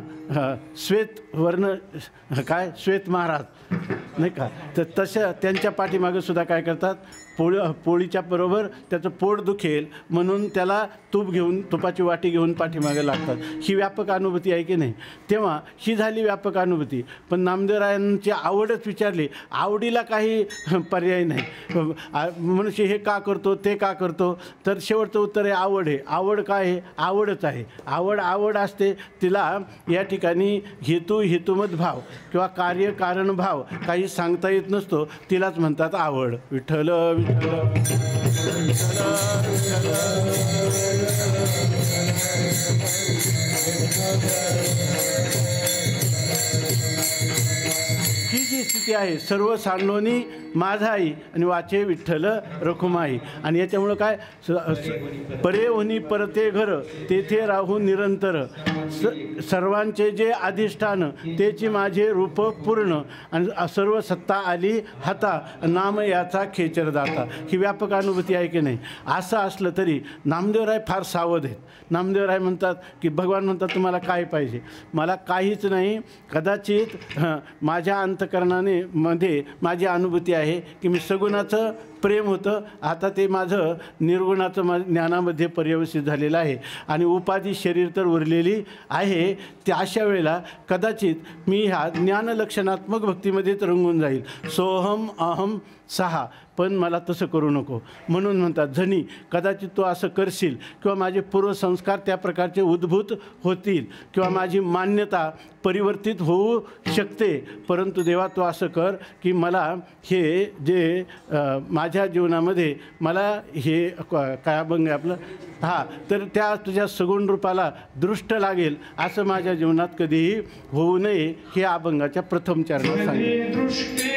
श्वेत वर्ण काय श्वेत महाराज नाही का, तर तशा त्यांच्या पाठीमागं सुद्धा काय करतात, पोळीच्या बरोबर त्याचं पोट दुखेल म्हणून त्याला तुपाची वाटी घेऊन पाठीमागे लागतात. ही व्यापक अनुभूती आहे की नाही. तेव्हा ही झाली व्यापक अनुभूती. पण नामदेवरायांची आवडच विचारली, आवडीला काही पर्याय नाही. मनुष्य हे का करतो ते का करतो, तर शेवटचं उत्तर आहे आवड. आहे आवड काय आहे, आवडच आहे. आवड असते तिला या ठिकाणी हेतुमत भाव किंवा कार्यकारण भाव काही सांगता येत नसतो, तिलाच म्हणतात आवड. विठ्ठल विठ्ठल ही जी स्थिती आहे सर्व सांडोनी माझाई आणि वाचे विठ्ठल रखुमाई. आणि याच्यामुळं काय परे होनी परते घर तेथे राहू निरंतर सर्वांचे जे अधिष्ठान तेची माझे रूप पूर्ण आणि सर्व सत्ता आली हाता नाम याचा खेचर दाता. ही व्यापक अनुभूती आहे की नाही. असं असलं तरी नामदेवराय फार सावध आहेत. नामदेवराय म्हणतात की भगवान म्हणतात तुम्हाला काय पाहिजे. मला काहीच नाही. कदाचित माझ्या अंतकरणाने मध्ये माझी अनुभूती आहे की मी सगुणाचं प्रेम होतं. आता ते माझं निर्गुणाचं ज्ञानामध्ये पर्यवसित झालेलं आहे आणि उपाधी शरीर तर उरलेली आहे. त्या अशा वेळेला कदाचित मी ह्या ज्ञानलक्षणात्मक भक्तीमध्येच रंगून जाईल. सोहम अहम सहा. पण मला तसं करू नको. म्हणून म्हणतात जणी कदाचित तो असं करशील किंवा माझे पूर्वसंस्कार त्या प्रकारचे उद्भूत होतील किंवा माझी मान्यता परिवर्तित होऊ शकते. परंतु देवा तो असं कर की मला हे जे माझ्या जीवनामध्ये मला हे काय अभंग आहे आपलं तर त्या तुझ्या सगुण रूपाला दृष्ट लागेल असं माझ्या जीवनात कधीही होऊ नये हे अभंगाच्या प्रथम चरणात सांगितले.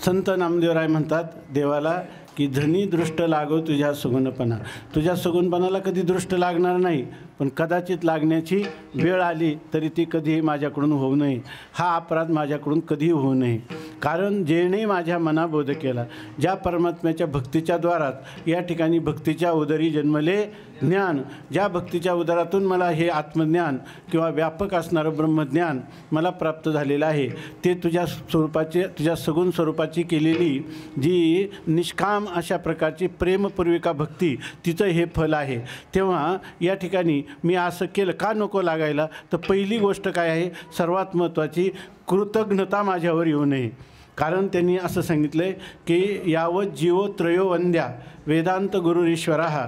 संत नामदेवराय म्हणतात देवाला की धनी दृष्ट लागो तुझ्या सगुणपणा. तुझ्या सगुणपणाला कधी दृष्ट लागणार नाही, पण कदाचित लागण्याची वेळ आली तरी ती कधीही माझ्याकडून होऊ नये. हा अपराध माझ्याकडून कधीही होऊ नये. कारण जेणे माझ्या मना बोध केला, ज्या परमात्म्याच्या भक्तीच्या द्वारात या ठिकाणी भक्तीच्या उदरी जन्मले ज्ञान, ज्या भक्तीच्या उदरातून मला हे आत्मज्ञान किंवा व्यापक असणारं ब्रह्मज्ञान मला प्राप्त झालेलं आहे, ते तुझ्या स्वरूपाचे, तुझ्या सगुण स्वरूपाची केलेली जी निष्काम अशा प्रकारची प्रेमपूर्विका भक्ती, तिचं हे फल आहे. तेव्हा या ठिकाणी मी असं केलं का नको लागायला, तर पहिली गोष्ट काय आहे, सर्वात महत्त्वाची कृतज्ञता माझ्यावर येऊ नये. कारण त्यांनी असं सांगितलं आहे की यावत जीवो त्रयो वंद्या वेदांत गुरुरीश्वरः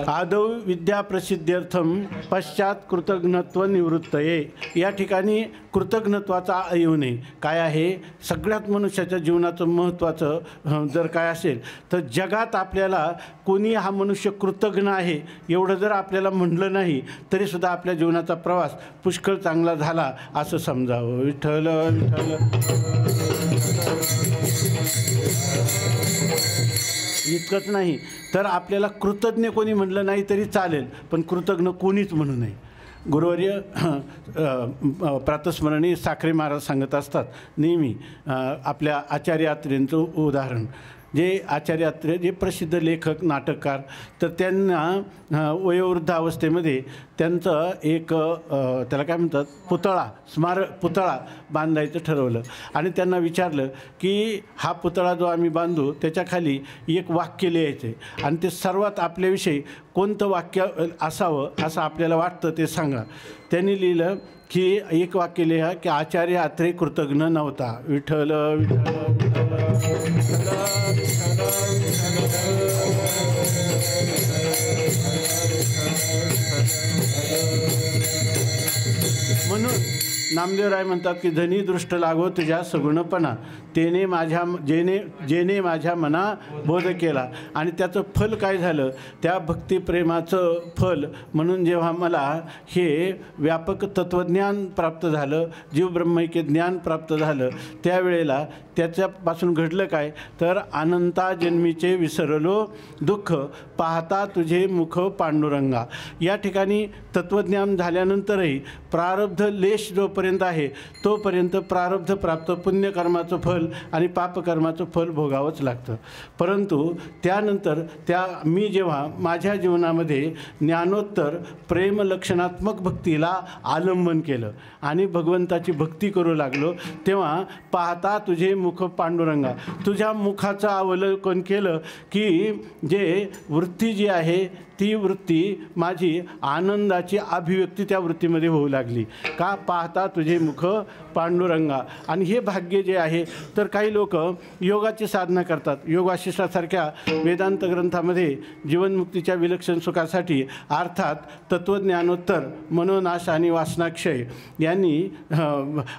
आदौ विद्या प्रसिद्ध्यर्थम पश्चात कृतज्ञत्व निवृत्तये. या ठिकाणी कृतज्ञत्वाचा येऊ नये. काय आहे, सगळ्यात मनुष्याच्या जीवनाचं महत्त्वाचं जर काय असेल तर जगात आपल्याला कोणी हा मनुष्य कृतज्ञ आहे एवढं जर आपल्याला म्हटलं नाही तरीसुद्धा आपल्या जीवनाचा प्रवास पुष्कळ चांगला झाला असं समजावं. विठ्ठल विठ्ठल. इतकंच नाही तर आपल्याला कृतज्ञ कोणी म्हटलं नाही तरी चालेल, पण कृतज्ञ कोणीच म्हणू नये. गुरुवर्य प्रातस्मरणी साखरे महाराज सांगत असतात नेहमी आपल्या आचार्य अत्रेंचं उदाहरण. जे आचार्य अत्रे जे प्रसिद्ध लेखक नाटककार, तर त्यांना वयोवृद्ध अवस्थेमध्ये त्यांचं एक त्याला काय म्हणतात पुतळा बांधायचं ठरवलं. आणि त्यांना विचारलं की हा पुतळा जो आम्ही बांधू त्याच्याखाली एक वाक्य लिहायचे आणि ते सर्वात आपल्याविषयी कोणतं वाक्य असावं असं आपल्याला वाटतं ते सांगा. त्यांनी लिहिलं की एक वाक्य लिहा की आचार्य अत्रे कृतज्ञ नव्हता. विठ्ठल म्हणून नामदेवराय म्हणतात की धनी दृष्ट लागो तुझ्या सगुणपणा, जेने माझ्या मना बोध केला. आणि त्याचं फल काय झालं, त्या भक्तिप्रेमाचं फल म्हणून जेव्हा मला हे व्यापक तत्त्वज्ञान प्राप्त झालं, जीवब्रह्मैक्य ज्ञान प्राप्त झालं, त्यावेळेला त्याच्यापासून घडलं काय, तर अनंता जन्मीचे विसरलो दुःख पाहता तुझे मुख पांडुरंगा. या ठिकाणी तत्त्वज्ञान झाल्यानंतरही प्रारब्ध लेश जोपर्यंत आहे तोपर्यंत प्रारब्ध प्राप्त पुण्यकर्माचं फल आणि पापकर्माचं फल भोगावंच लागतं. परंतु त्यानंतर मी जेव्हा माझ्या जीवनामध्ये ज्ञानोत्तर प्रेमलक्षणात्मक भक्तीला आलंबन केलं आणि भगवंताची भक्ती करू लागलो, तेव्हा पाहता तुझे मुख पांडुरंगा, तुझ्या मुखाचं अवलोकन केलं की जे वृत्ती जी आहे ती वृत्ती माझी आनंदाची अभिव्यक्ती त्या वृत्तीमध्ये होऊ लागली. का, पाहता तुझे मुख पांडुरंगा. आणि हे भाग्य जे आहे, तर काही लोक योगाची साधना करतात. योगाशिष्टासारख्या वेदांत ग्रंथामध्ये जीवनमुक्तीच्या विलक्षण सुखासाठी अर्थात तत्त्वज्ञानोत्तर मनोनाश आणि वासनाक्षय यांनी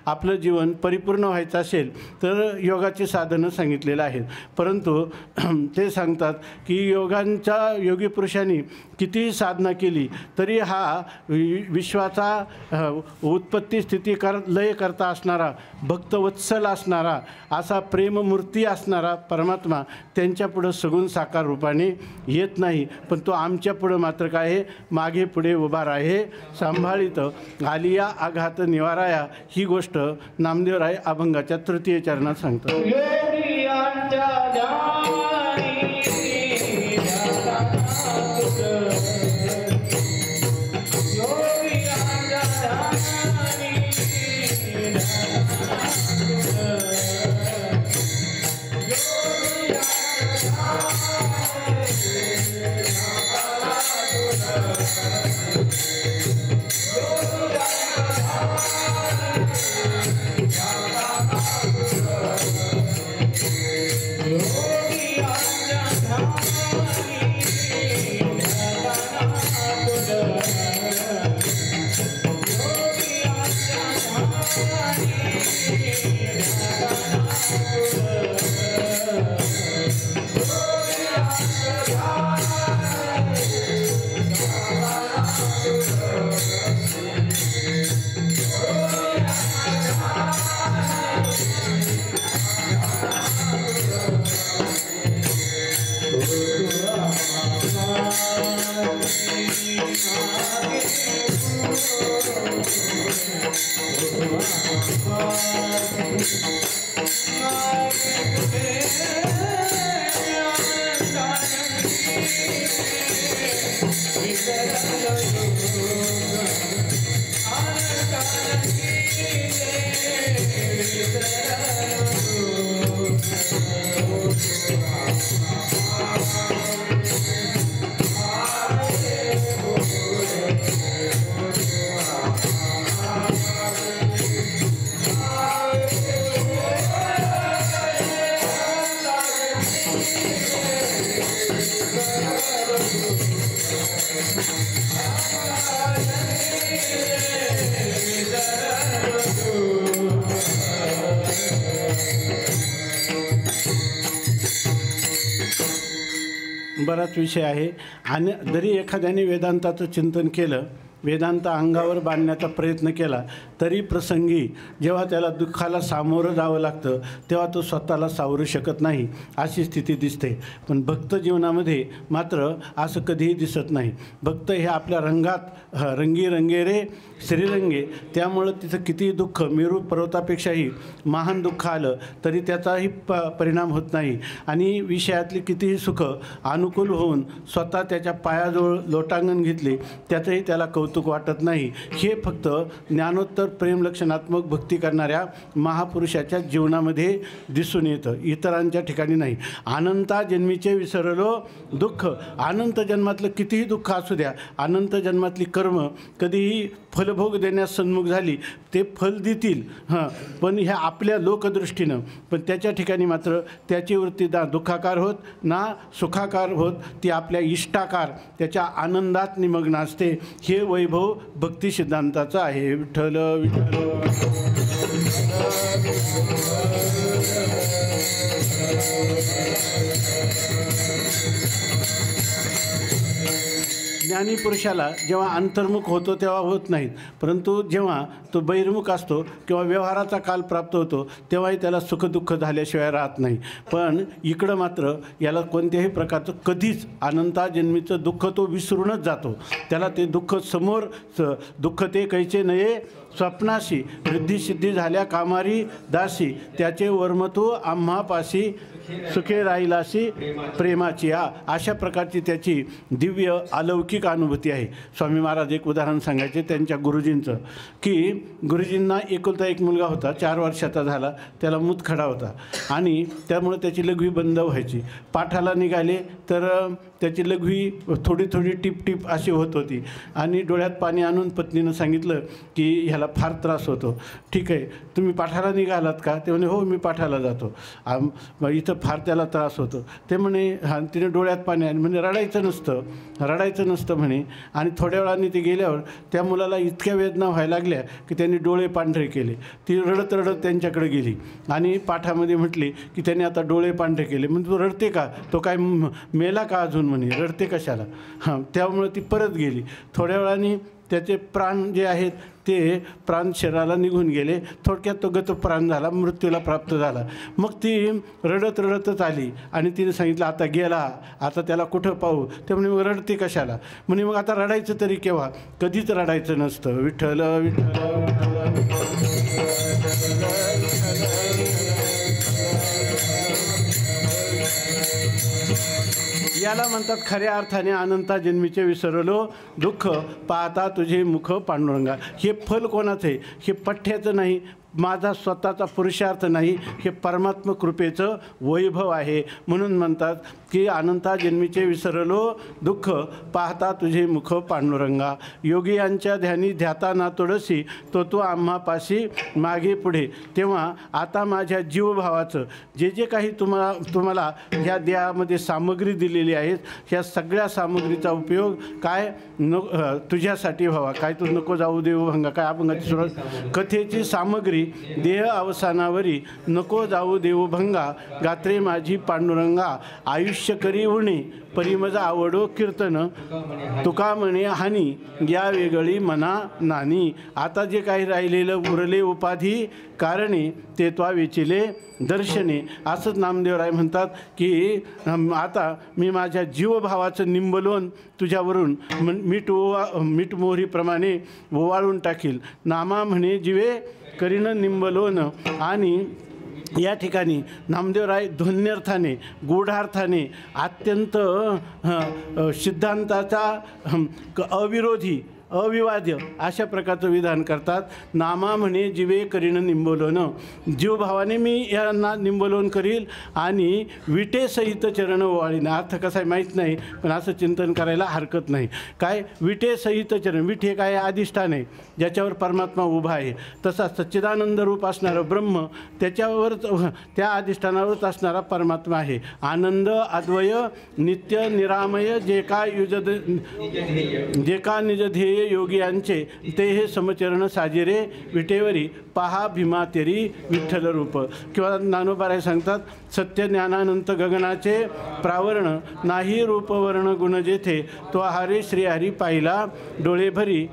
आपलं जीवन परिपूर्ण व्हायचं असेल तर योगाची साधनं सांगितलेलं आहेत. परंतु ते सांगतात की योगी पुरुषांनी कितीही साधना केली तरी हा विश्वाचा उत्पत्ती स्थिती लय करता असणारा, भक्तवत्सल असणारा, असा प्रेममूर्ती असणारा परमात्मा त्यांच्यापुढं सगुण साकार रूपाने येत नाही. पण तो आमच्यापुढं मात्र काय आहे, मागे पुढे उभा आहे, सांभाळित आलिया आघात निवाराया. ही गोष्ट नामदेवराय अभंगाच्या तृतीय चरणात सांगतात. योगी बराच विषय आहे. आणि जरी एखाद्याने वेदांताचं चिंतन केलं, वेदांत अंगावर बांधण्याचा प्रयत्न केला, तरी प्रसंगी जेव्हा त्याला दुःखाला सामोरं जावं लागतं तेव्हा तो स्वतःला सावरू शकत नाही, अशी स्थिती दिसते. पण भक्त जीवनामध्ये मात्र असं कधीही दिसत नाही. भक्त हे आपल्या रंगात रंगी रंगेरे श्रीरंगे, त्यामुळं तिथं कितीही दुःख, मेरू पर्वतापेक्षाही महान दुःख आलं तरी त्याचाही परिणाम होत नाही. आणि विषयातली कितीही सुख अनुकूल होऊन स्वतः त्याच्या पायाजवळ लोटांगण घेतले त्याचंही त्याला कौतुक वाटत नाही. हे फक्त ज्ञानोत्तर प्रेमलक्षणात्मक भक्ती करणाऱ्या महापुरुषाच्या जीवनामध्ये दिसून येतं, इतरांच्या ठिकाणी नाही. अनंता जन्मीचे विसरलो दुःख, अनंत जन्मातलं कितीही दुःख असू द्या, अनंत जन्मातली कर्म कधीही फलभोग देण्यास सन्मुख झाली, ते फल देतील पण ह्या आपल्या लोकदृष्टीनं. पण त्याच्या ठिकाणी मात्र त्याची वृत्ती ना दुःखाकार होत ना सुखाकार होत, ती आपल्या इष्टाकार, त्याच्या आनंदात निमग्न असते. हे वैभव भक्ती सिद्धांताचं आहे. विठ्ठल विठ्ठल. ज्ञानी पुरुषाला जेव्हा अंतर्मुख होतो तेव्हा होत नाहीत, परंतु जेव्हा तो बहिर्मुख असतो किंवा व्यवहाराचा काल प्राप्त होतो तेव्हाही त्याला सुखदुःख झाल्याशिवाय राहत नाही. पण इकडं मात्र याला कोणत्याही प्रकारचं कधीच अनंताजन्मीचं दुःख तो विसरूनच जातो. त्याला ते दुःख समोर दुःख ते कैचे नये स्वप्नाशी, रिद्धिसिद्धी झाल्या कामारी दासी, त्याचे वर्मतू आम्हापाशी सुखे राहिलाशी प्रेमाची. अशा प्रकारची त्याची दिव्य अलौकिक अनुभूती आहे. स्वामी महाराज एक उदाहरण सांगायचे त्यांच्या गुरुजींचं, की गुरुजींना एकुलता एक मुलगा होता, 4 वर्षाचा झाला, त्याला मूतखडा होता आणि त्यामुळे त्याची लघवी बंद व्हायची. पाठाला निघाले तर त्याची लघवी थोडी थोडी टिप टिप अशी होत होती आणि डोळ्यात पाणी आणून पत्नीनं सांगितलं की ह्याला फार त्रास होतो. ठीक आहे, तुम्ही पाठाला निघालात का? ते म्हणे हो मी पाठाला जातो. इथं फार त्याला त्रास होतो. ते म्हणे हां, तिने डोळ्यात पाणी आणि म्हणे रडायचं नसतं म्हणे. आणि थोड्या वेळाने ते गेल्यावर त्या मुलाला इतक्या वेदना व्हायला लागल्या की त्यांनी डोळे पांढरे केले. ती रडत रडत त्यांच्याकडे गेली आणि पाठामध्ये म्हटली की त्याने आता डोळे पांढरे केले. म्हणजे तो रडते का? तो काय मेला का अजून? म्हणे रडते कशाला? हां, त्यामुळे ती परत गेली. थोड्या वेळाने त्याचे प्राण जे आहेत ते प्राण शरीराला निघून गेले. थोडक्यात तो गतप्राण झाला, मृत्यूला प्राप्त झाला. मग ती रडत रडतच आली आणि तिने सांगितलं आता गेला, आता त्याला कुठं पाहू? ते म्हणे मग रडते कशाला? म्हणे मग आता रडायचं तरी केव्हा? कधीच रडायचं नसतं. विठ्ठल विठ्ठल. याला म्हणतात खऱ्या अर्थाने अनंता जन्मीचे विसरलो दुःख, पाहता तुझे मुख पांडुरंगा. हे फल कोणाचं आहे? हे पठ्याचं नाही, माझा स्वतःचा पुरुषार्थ नाही, हे परमात्म कृपेचं वैभव आहे. म्हणून म्हणतात की अनंता जन्मीचे विसरलो दुःख, पाहता तुझे मुख पांडुरंगा. योगी यांच्या ध्यानी ध्याता ना तोडसी, तो आम्हापाशी मागे पुढे. तेव्हा आता माझ्या जीवभावाचं जे जे काही तुम्हाला ह्या देहामध्ये सामग्री दिलेली आहेत, ह्या सगळ्या सामग्रीचा उपयोग काय तुझ्यासाठी व्हावा. काय तू नको जाऊ देऊ भंगा, काय अभंगाची सुरुवात, कथेची सामग्री देह अवसानावरी नको जाऊ देऊ भंगा. गात्रे माझी पांडुरंगा, आयुष्य करी उणे परिमजा आवडो कीर्तन, तुका म्हणे हानी या वेगळी मना नानी. आता जे काही राहिलेलं उरले उपाधी कारणे, ते त्वा वेचिले दर्शने. असंच नामदेवराय म्हणतात की आता मी माझ्या जीवभावाचं निंबलोन तुझ्यावरून मीठ मोहरीप्रमाणे ओवाळून टाकील. नामा म्हणे जीवे करीन निंबलोन. आणि या ठिकाणी नामदेवराय ध्वन्यर्थाने गूढार्थाने अत्यंत सिद्धांताचा अविरोधी अविवाद्य अशा प्रकारचं विधान करतात. नामा म्हणे जीवे करीन निंबोलन, जीवभावाने मी यांना निंबोलन करील आणि विटेसहित चरण ओवाळीन. अर्थ कसा आहे माहीत नाही, पण असं चिंतन करायला हरकत नाही. काय विटेसहित चरण, विट हे काय अधिष्ठान आहे ज्याच्यावर परमात्मा उभा आहे. तसा सच्चिदानंद रूप असणारं ब्रह्म त्याच्यावर त्या अधिष्ठानावरच असणारा परमात्मा आहे. आनंद अद्वय नित्य निरामय जे का निज ध्येय योगियांचे ते हे समचरण साजिरे विटेवरी पहा भीमा तेरी विठ्ठल रूप. किंवा ज्ञानोबाराय सांगतात सत्य ज्ञानानंत गगनाचे प्रावरण नाही रूपवर्ण गुण जेथे तो हरी श्रीहरी पाहिला डोळे भरी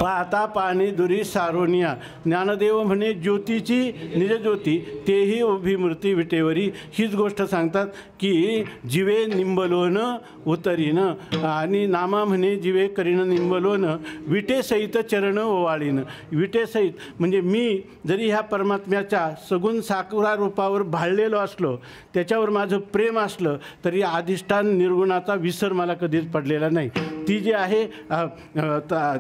पाहता पाणी दुरी सारोनिया. ज्ञानदेव म्हणे ज्योतीची निज ज्योती तेही उभी मूर्ती विटेवरी. हीच गोष्ट सांगतात की जिवे निंबलोन उतरीन आणि नामा म्हणे जिवे करीन निंबलोन विटेसहित चरण ओवाळीन. विटेसहित म्हणजे मी जरी ह्या परमात्म्याच्या सगुण साकुरा रूपावर भाळलेलो असलो, त्याच्यावर माझं प्रेम असलं, तरी अधिष्ठान निर्गुणाचा विसर मला कधीच पडलेला नाही. ती जी आहे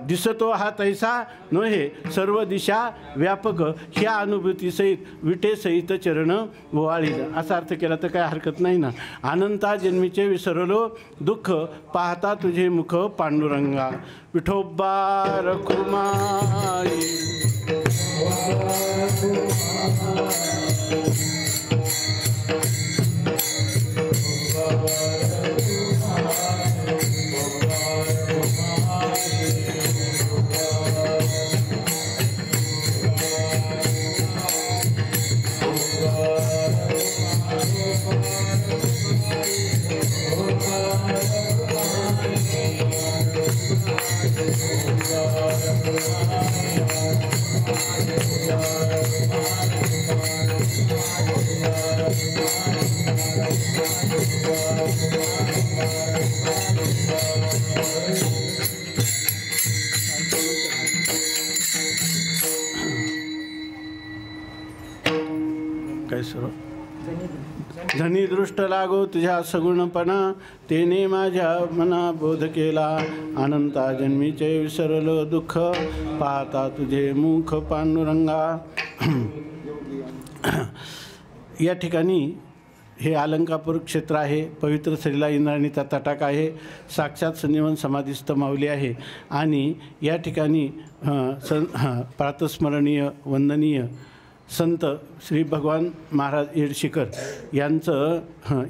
दिसतो हा तैसा नोहे सर्व दिशा व्यापक ह्या अनुभूतीसहित विटेसहित चरण ओवाळीन असा अर्थ केला तर काय हरकत नाही ना. अनंता जन्मीचे विसरलो दुःख पाहता तुझे मुख पांडुरंगा. विठोबा रखुमाई काय सर धनी दृष्ट लागो तुझ्या सगुणपणा तेने माझ्या मना बोध केला. अनंता जन्मीचे विसरलो दुःख पाहता तुझे मुख पांडुरंगा. या ठिकाणी हे अलंकापूर क्षेत्र आहे. पवित्र श्रीला इंद्राणीचा तटाक आहे. साक्षात संजीवन समाधीस्थ माऊली आहे. आणि या ठिकाणी प्रातस्मरणीय वंदनीय संत श्री भगवान महाराज येडशीकर यांचं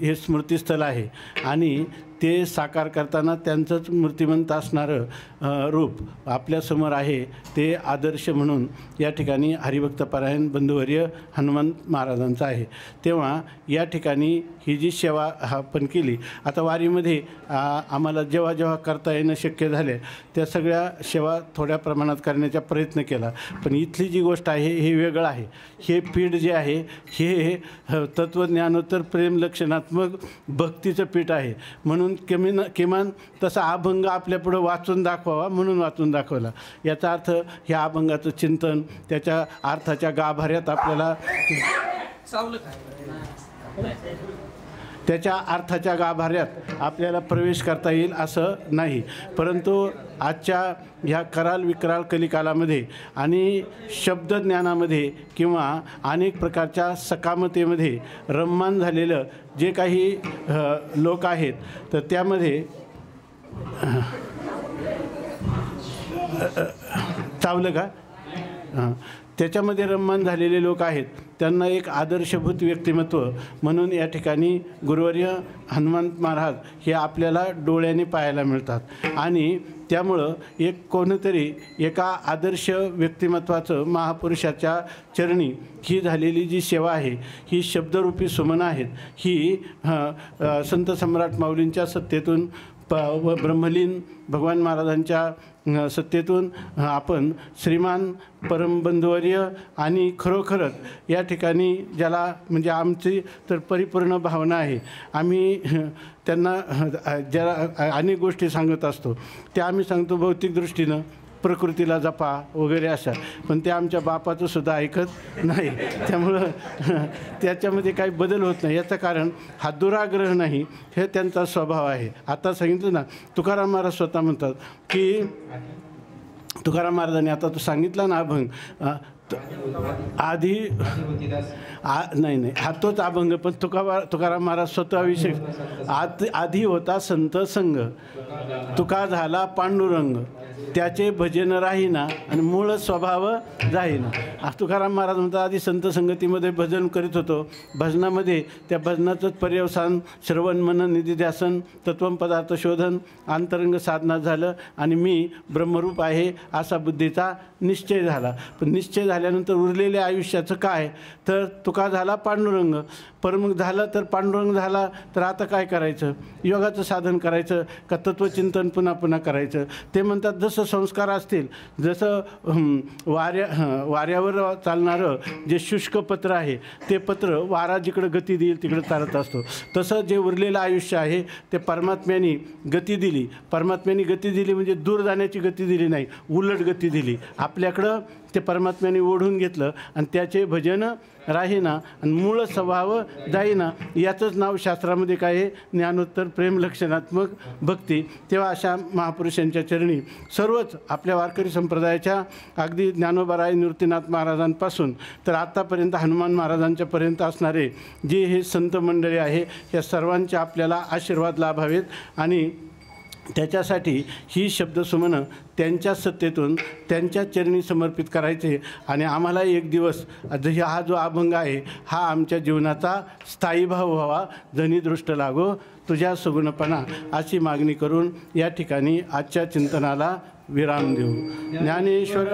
हे स्मृतिस्थळ आहे. आणि ते साकार करताना त्यांचंच मूर्तिमंत असणारं रूप आपल्यासमोर आहे. ते आदर्श म्हणून या ठिकाणी हरिभक्तपरायण बंधुवर्य हनुमंत महाराजांचं आहे. तेव्हा या ठिकाणी ही जी सेवा आपण केली, आता वारीमध्ये आम्हाला जेव्हा जेव्हा करता येणं शक्य झाले त्या सगळ्या सेवा थोड्या प्रमाणात करण्याचा प्रयत्न केला. पण इथली जी गोष्ट आहे हे वेगळं आहे. हे पीठ जे आहे हे तत्त्वज्ञानोत्तर प्रेम लक्षणात्मक भक्तीचं पीठ आहे. म्हणून किमान तसा अभंग आपल्यापुढं वाचून दाखवावा म्हणून वाचून दाखवला. याचा अर्थ ह्या अभंगाचं चिंतन त्याच्या अर्थाच्या गाभाऱ्यात आपल्याला त्याच्या अर्थाच्या गाभाऱ्यात आपल्याला प्रवेश करता येईल असं नाही. परंतु आजच्या ह्या कराल विक्राल कलिकालामध्ये आणि शब्दज्ञानामध्ये किंवा अनेक प्रकारच्या सकामतेमध्ये रममाण झालेलं जे काही लोक आहेत, तर त्यामध्ये चावलं का त्याच्यामध्ये रममाण झालेले लोक आहेत. त्यांना एक आदर्शभूत व्यक्तिमत्व म्हणून या ठिकाणी गुरुवर्य हनुमंत महाराज हे आपल्याला डोळ्याने पाहायला मिळतात. आणि त्यामुळं एक कोणीतरी एका आदर्श व्यक्तिमत्वाचं महापुरुषाच्या चरणी ही झालेली जी सेवा आहे ही शब्दरूपी सुमनं आहेत. ही संत सम्राट माऊलींच्या सत्तेतून ब्रह्मलीन भगवान महाराजांच्या सत्तेतून आपण श्रीमान परमबंधुवर्य आणि खरोखरच या ठिकाणी ज्याला म्हणजे आमची तर परिपूर्ण भावना आहे. आम्ही त्यांना ज्याला अनेक गोष्टी सांगत असतो त्या आम्ही सांगतो भौतिक दृष्टीनं प्रकृतीला जपा वगैरे अशा, पण ते आमच्या बापाचं सुद्धा ऐकत नाही. त्यामुळं त्याच्यामध्ये काही बदल होत नाही. याचं कारण हा दुराग्रह नाही, हे त्यांचा स्वभाव आहे. आता सांगितलं ना, तुकाराम महाराज स्वतः म्हणतात की तुकाराम महाराजांनी आता तो सांगितला ना अभंग, आधी नाही हा तोच अभंग, पण तुकाराम महाराज स्वतःविषयी आधी होता संत संग, तुका झाला पांडुरंग, त्याचे भजन राहीना आणि मूळ स्वभाव जाईना. तुकाराम महाराज म्हणतात आधी संत संगतीमध्ये भजन करीत होतो, भजनामध्ये त्या भजनाचंच पर्यवसान श्रवण मनन निधिध्यासन तत्वम पदार्थ शोधन अंतरंग साधना झालं आणि मी ब्रह्मरूप आहे असा बुद्धीचा निश्चय झाला. पण निश्चय झाल्यानंतर उरलेल्या आयुष्याचं काय, तर तुका झाला पांडुरंग. पर मग झालं तर पांडुरंग झाला तर आता काय करायचं, योगाचं साधन करायचं का तत्त्वचिंतन पुन्हा पुन्हा करायचं. ते म्हणतात जसं संस्कार असतील, जसं वाऱ्यावर चालणारं जे शुष्क पत्र आहे ते पत्र वारा जिकडं गती देईल तिकडं चालत असतो, तसं जे उरलेलं आयुष्य आहे ते परमात्म्याने गती दिली. परमात्म्याने गती दिली म्हणजे दूर जाण्याची गती दिली नाही, उलट गती दिली. आपल्याकडं ते परमात्म्याने ओढून घेतलं आणि त्याचे भजन राहीना आणि मूळ स्वभाव जाईना. याचंच नाव शास्त्रामध्ये काय आहे, ज्ञानोत्तर प्रेम लक्षणात्मक भक्ती. तेव्हा अशा महापुरुषांच्या चरणी सर्वच आपल्या वारकरी संप्रदायाच्या अगदी ज्ञानोबाराय निवृत्तीनाथ महाराजांपासून तर आत्तापर्यंत हनुमान महाराजांच्या पर्यंत असणारे जे हे संत मंडळी आहे, या सर्वांचे आपल्याला आशीर्वाद लाभावेत आणि त्याच्यासाठी ही शब्दसुमनं त्यांच्या सत्तेतून त्यांच्या चरणी समर्पित करायचे. आणि आम्हाला एक दिवस हा जो अभंग आहे हा आमच्या जीवनाचा स्थायी भाव व्हावा, जनी दृष्ट लागो तुझ्या सगुणपणा अशी मागणी करून या ठिकाणी आजच्या चिंतनाला विराम देऊ. ज्ञानेश्वर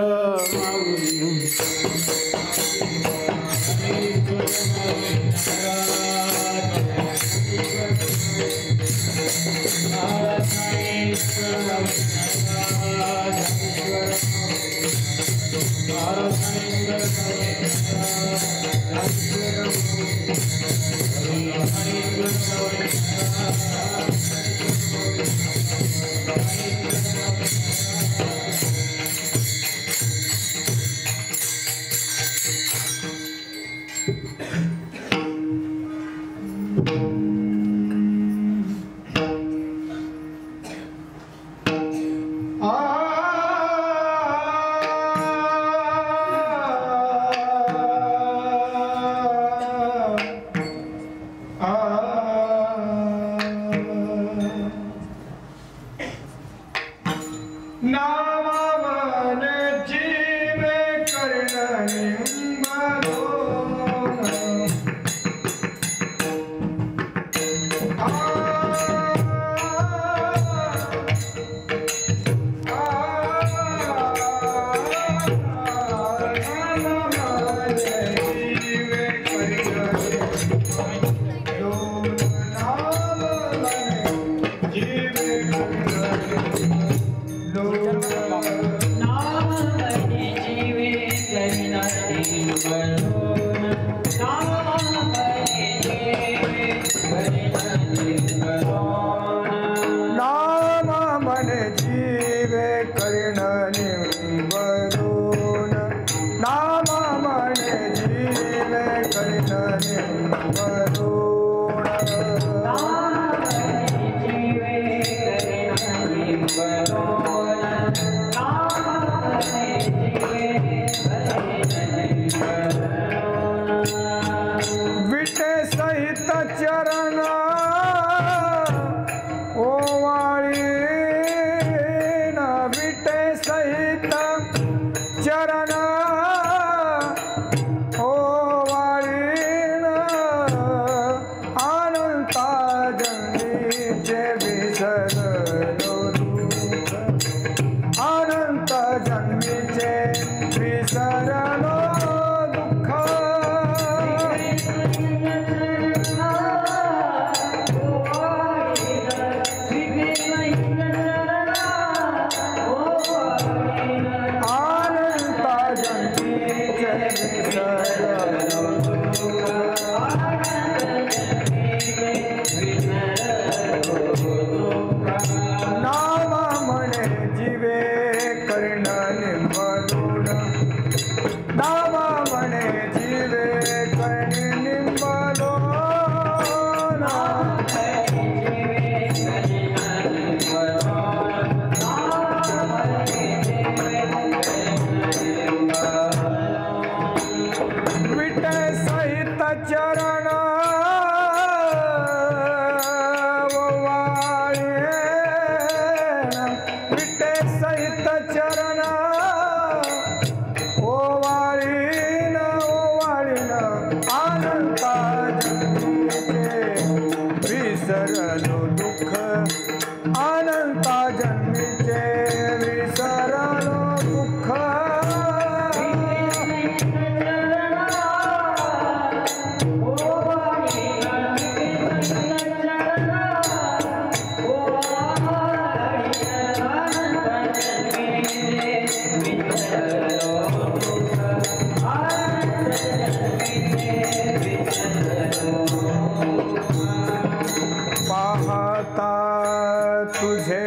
तुझे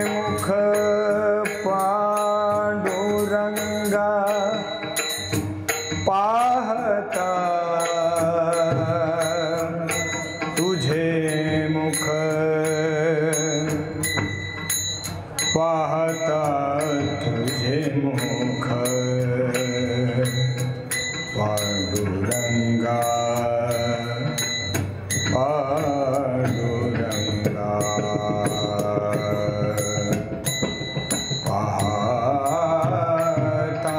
मुख पांडुरंगा पाहता तुझे मुख पाहता तुझे मुख पांडुरंगा पांडुरंगा पाहता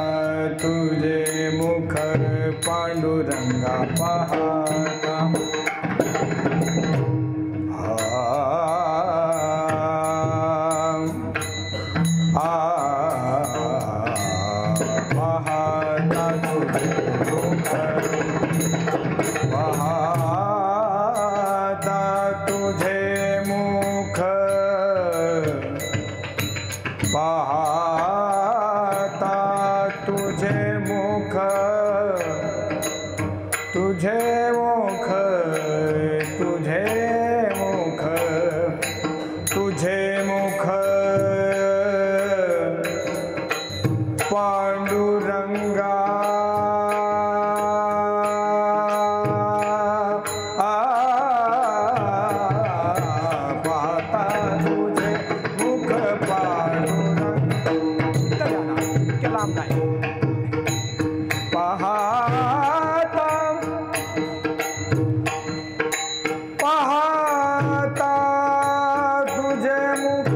तुझे मुख पांडुरंगा पाहता पाहता तुझे मुख पाहता तुझे मुख पाहता तुझे मुख तुझे मुख तुझे मुख तुझे मुख पांडुरंगा पाहता तुझे मुख पांडुरंगा पाहता पाहता तुझे मुख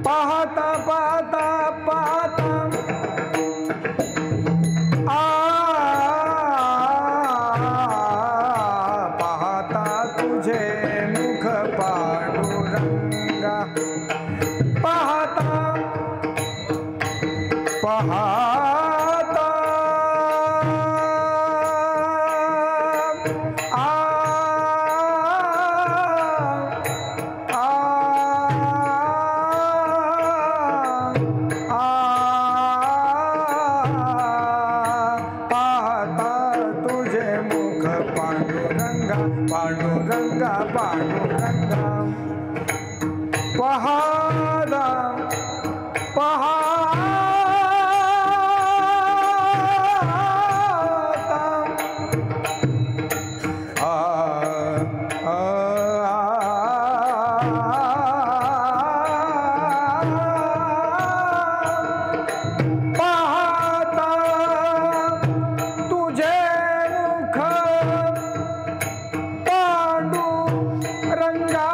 पाहता पाहता पाहता पाहता तुझे मुख पांडुरंगा पाहता पाहता पाहता तुझे मुख पांडुरंगा पांडुरंगा पांडुरंगा पाहता पाहता पाहता तुझे मुख पांडुरंगा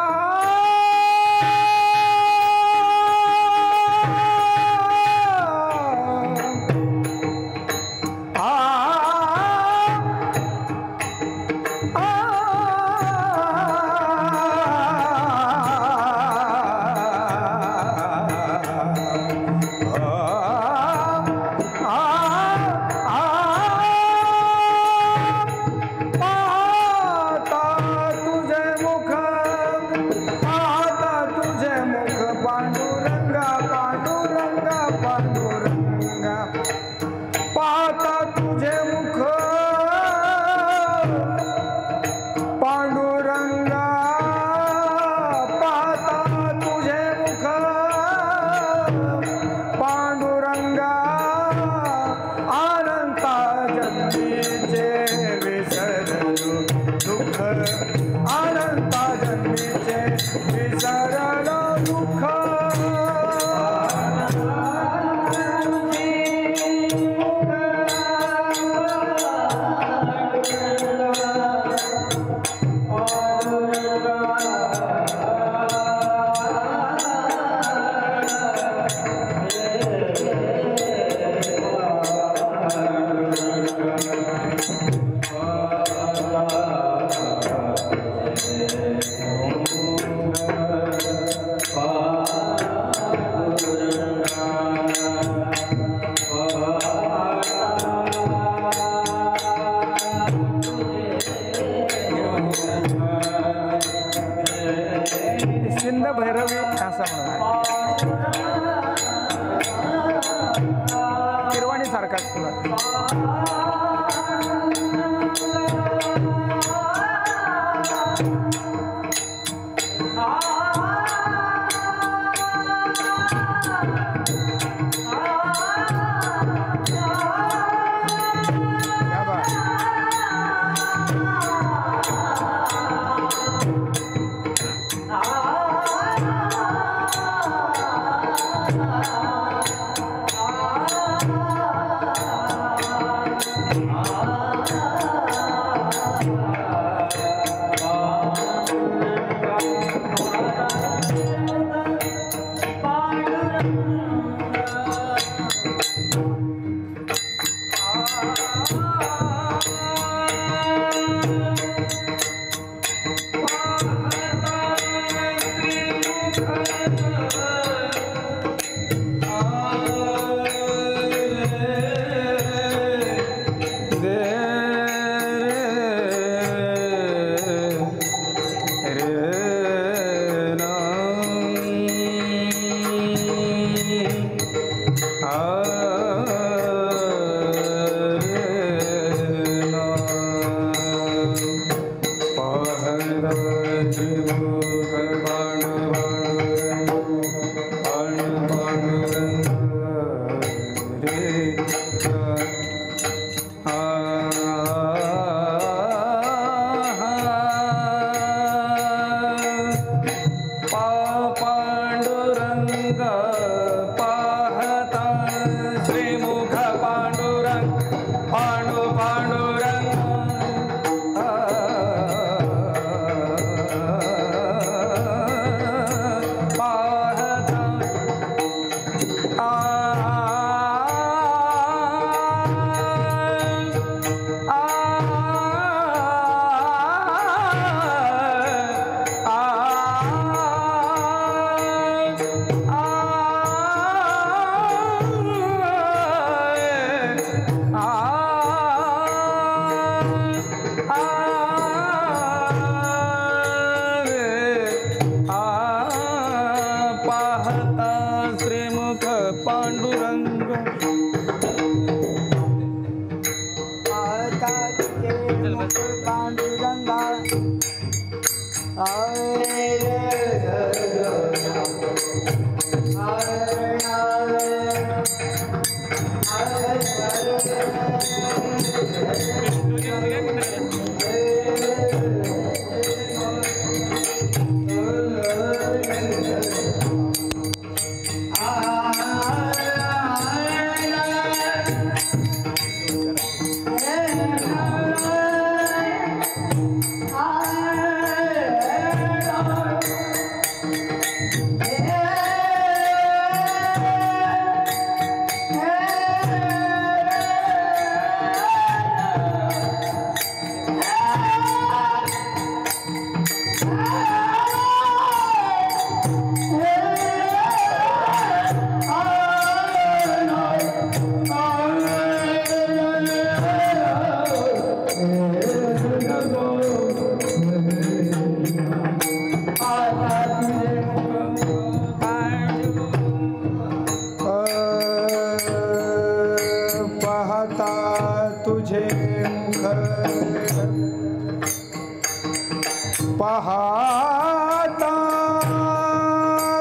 पाहता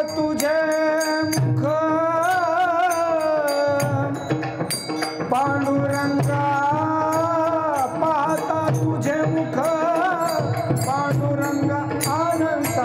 तुझे मुख पांडुरंगा पाहता तुझे मुख पांडुरंगा अनंत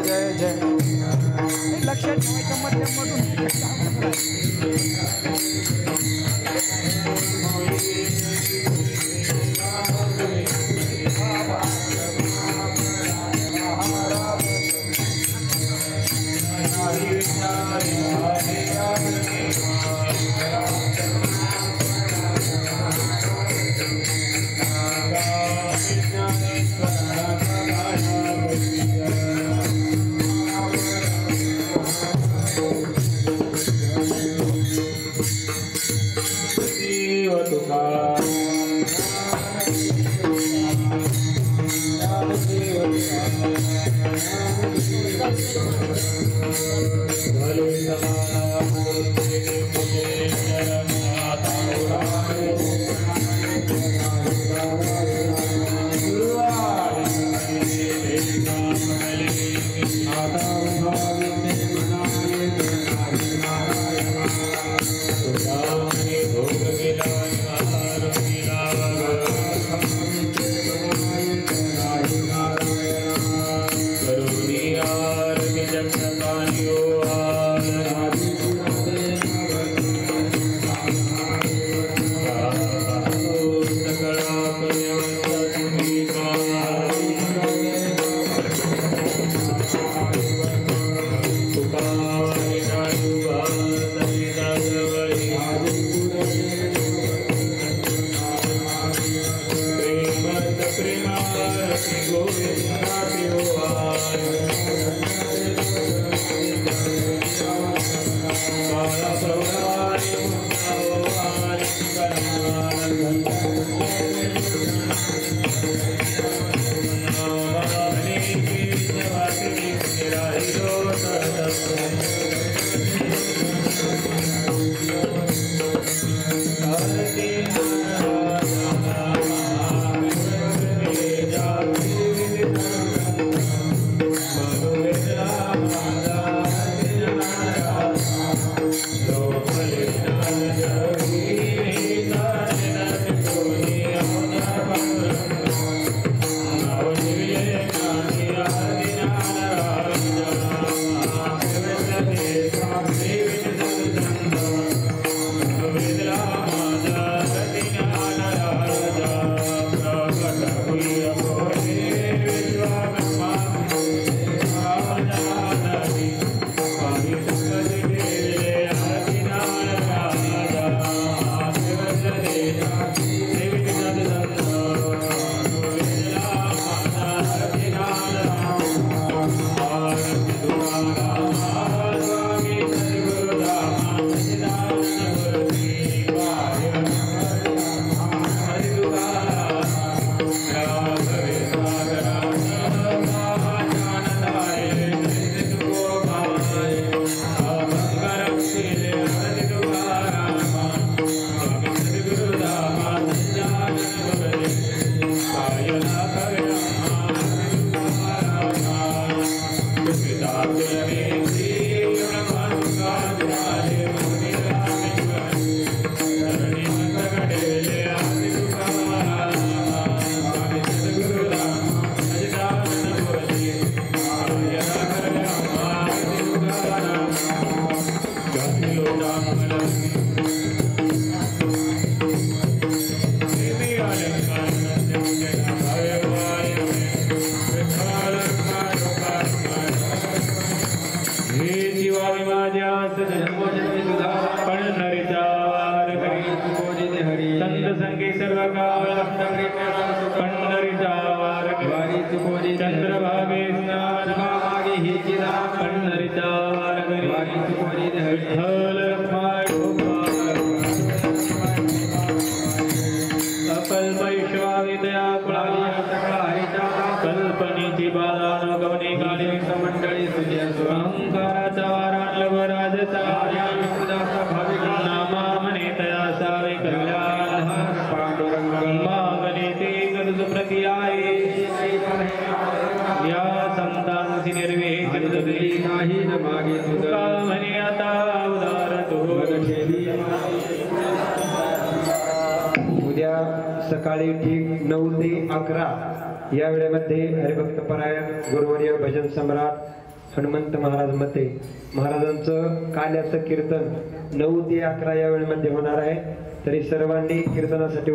जय जय लक्षात ठेवायच्या माध्यमातून अकल्पैश्वर मागसी निर्वेद तुझे नाही न मागे तुका म्हणे आता उदार तू उद्या सकाळी ठीक 9 ते 11 या वेळेमध्ये हरिभक्त परायण गुरुवर्य भजन सम्राट हनुमंत महाराज मते महाराजांचं काल्याचं कीर्तन 9 ते 11 या वेळेमध्ये होणार आहे. तरी सर्वांनी कीर्तनासाठी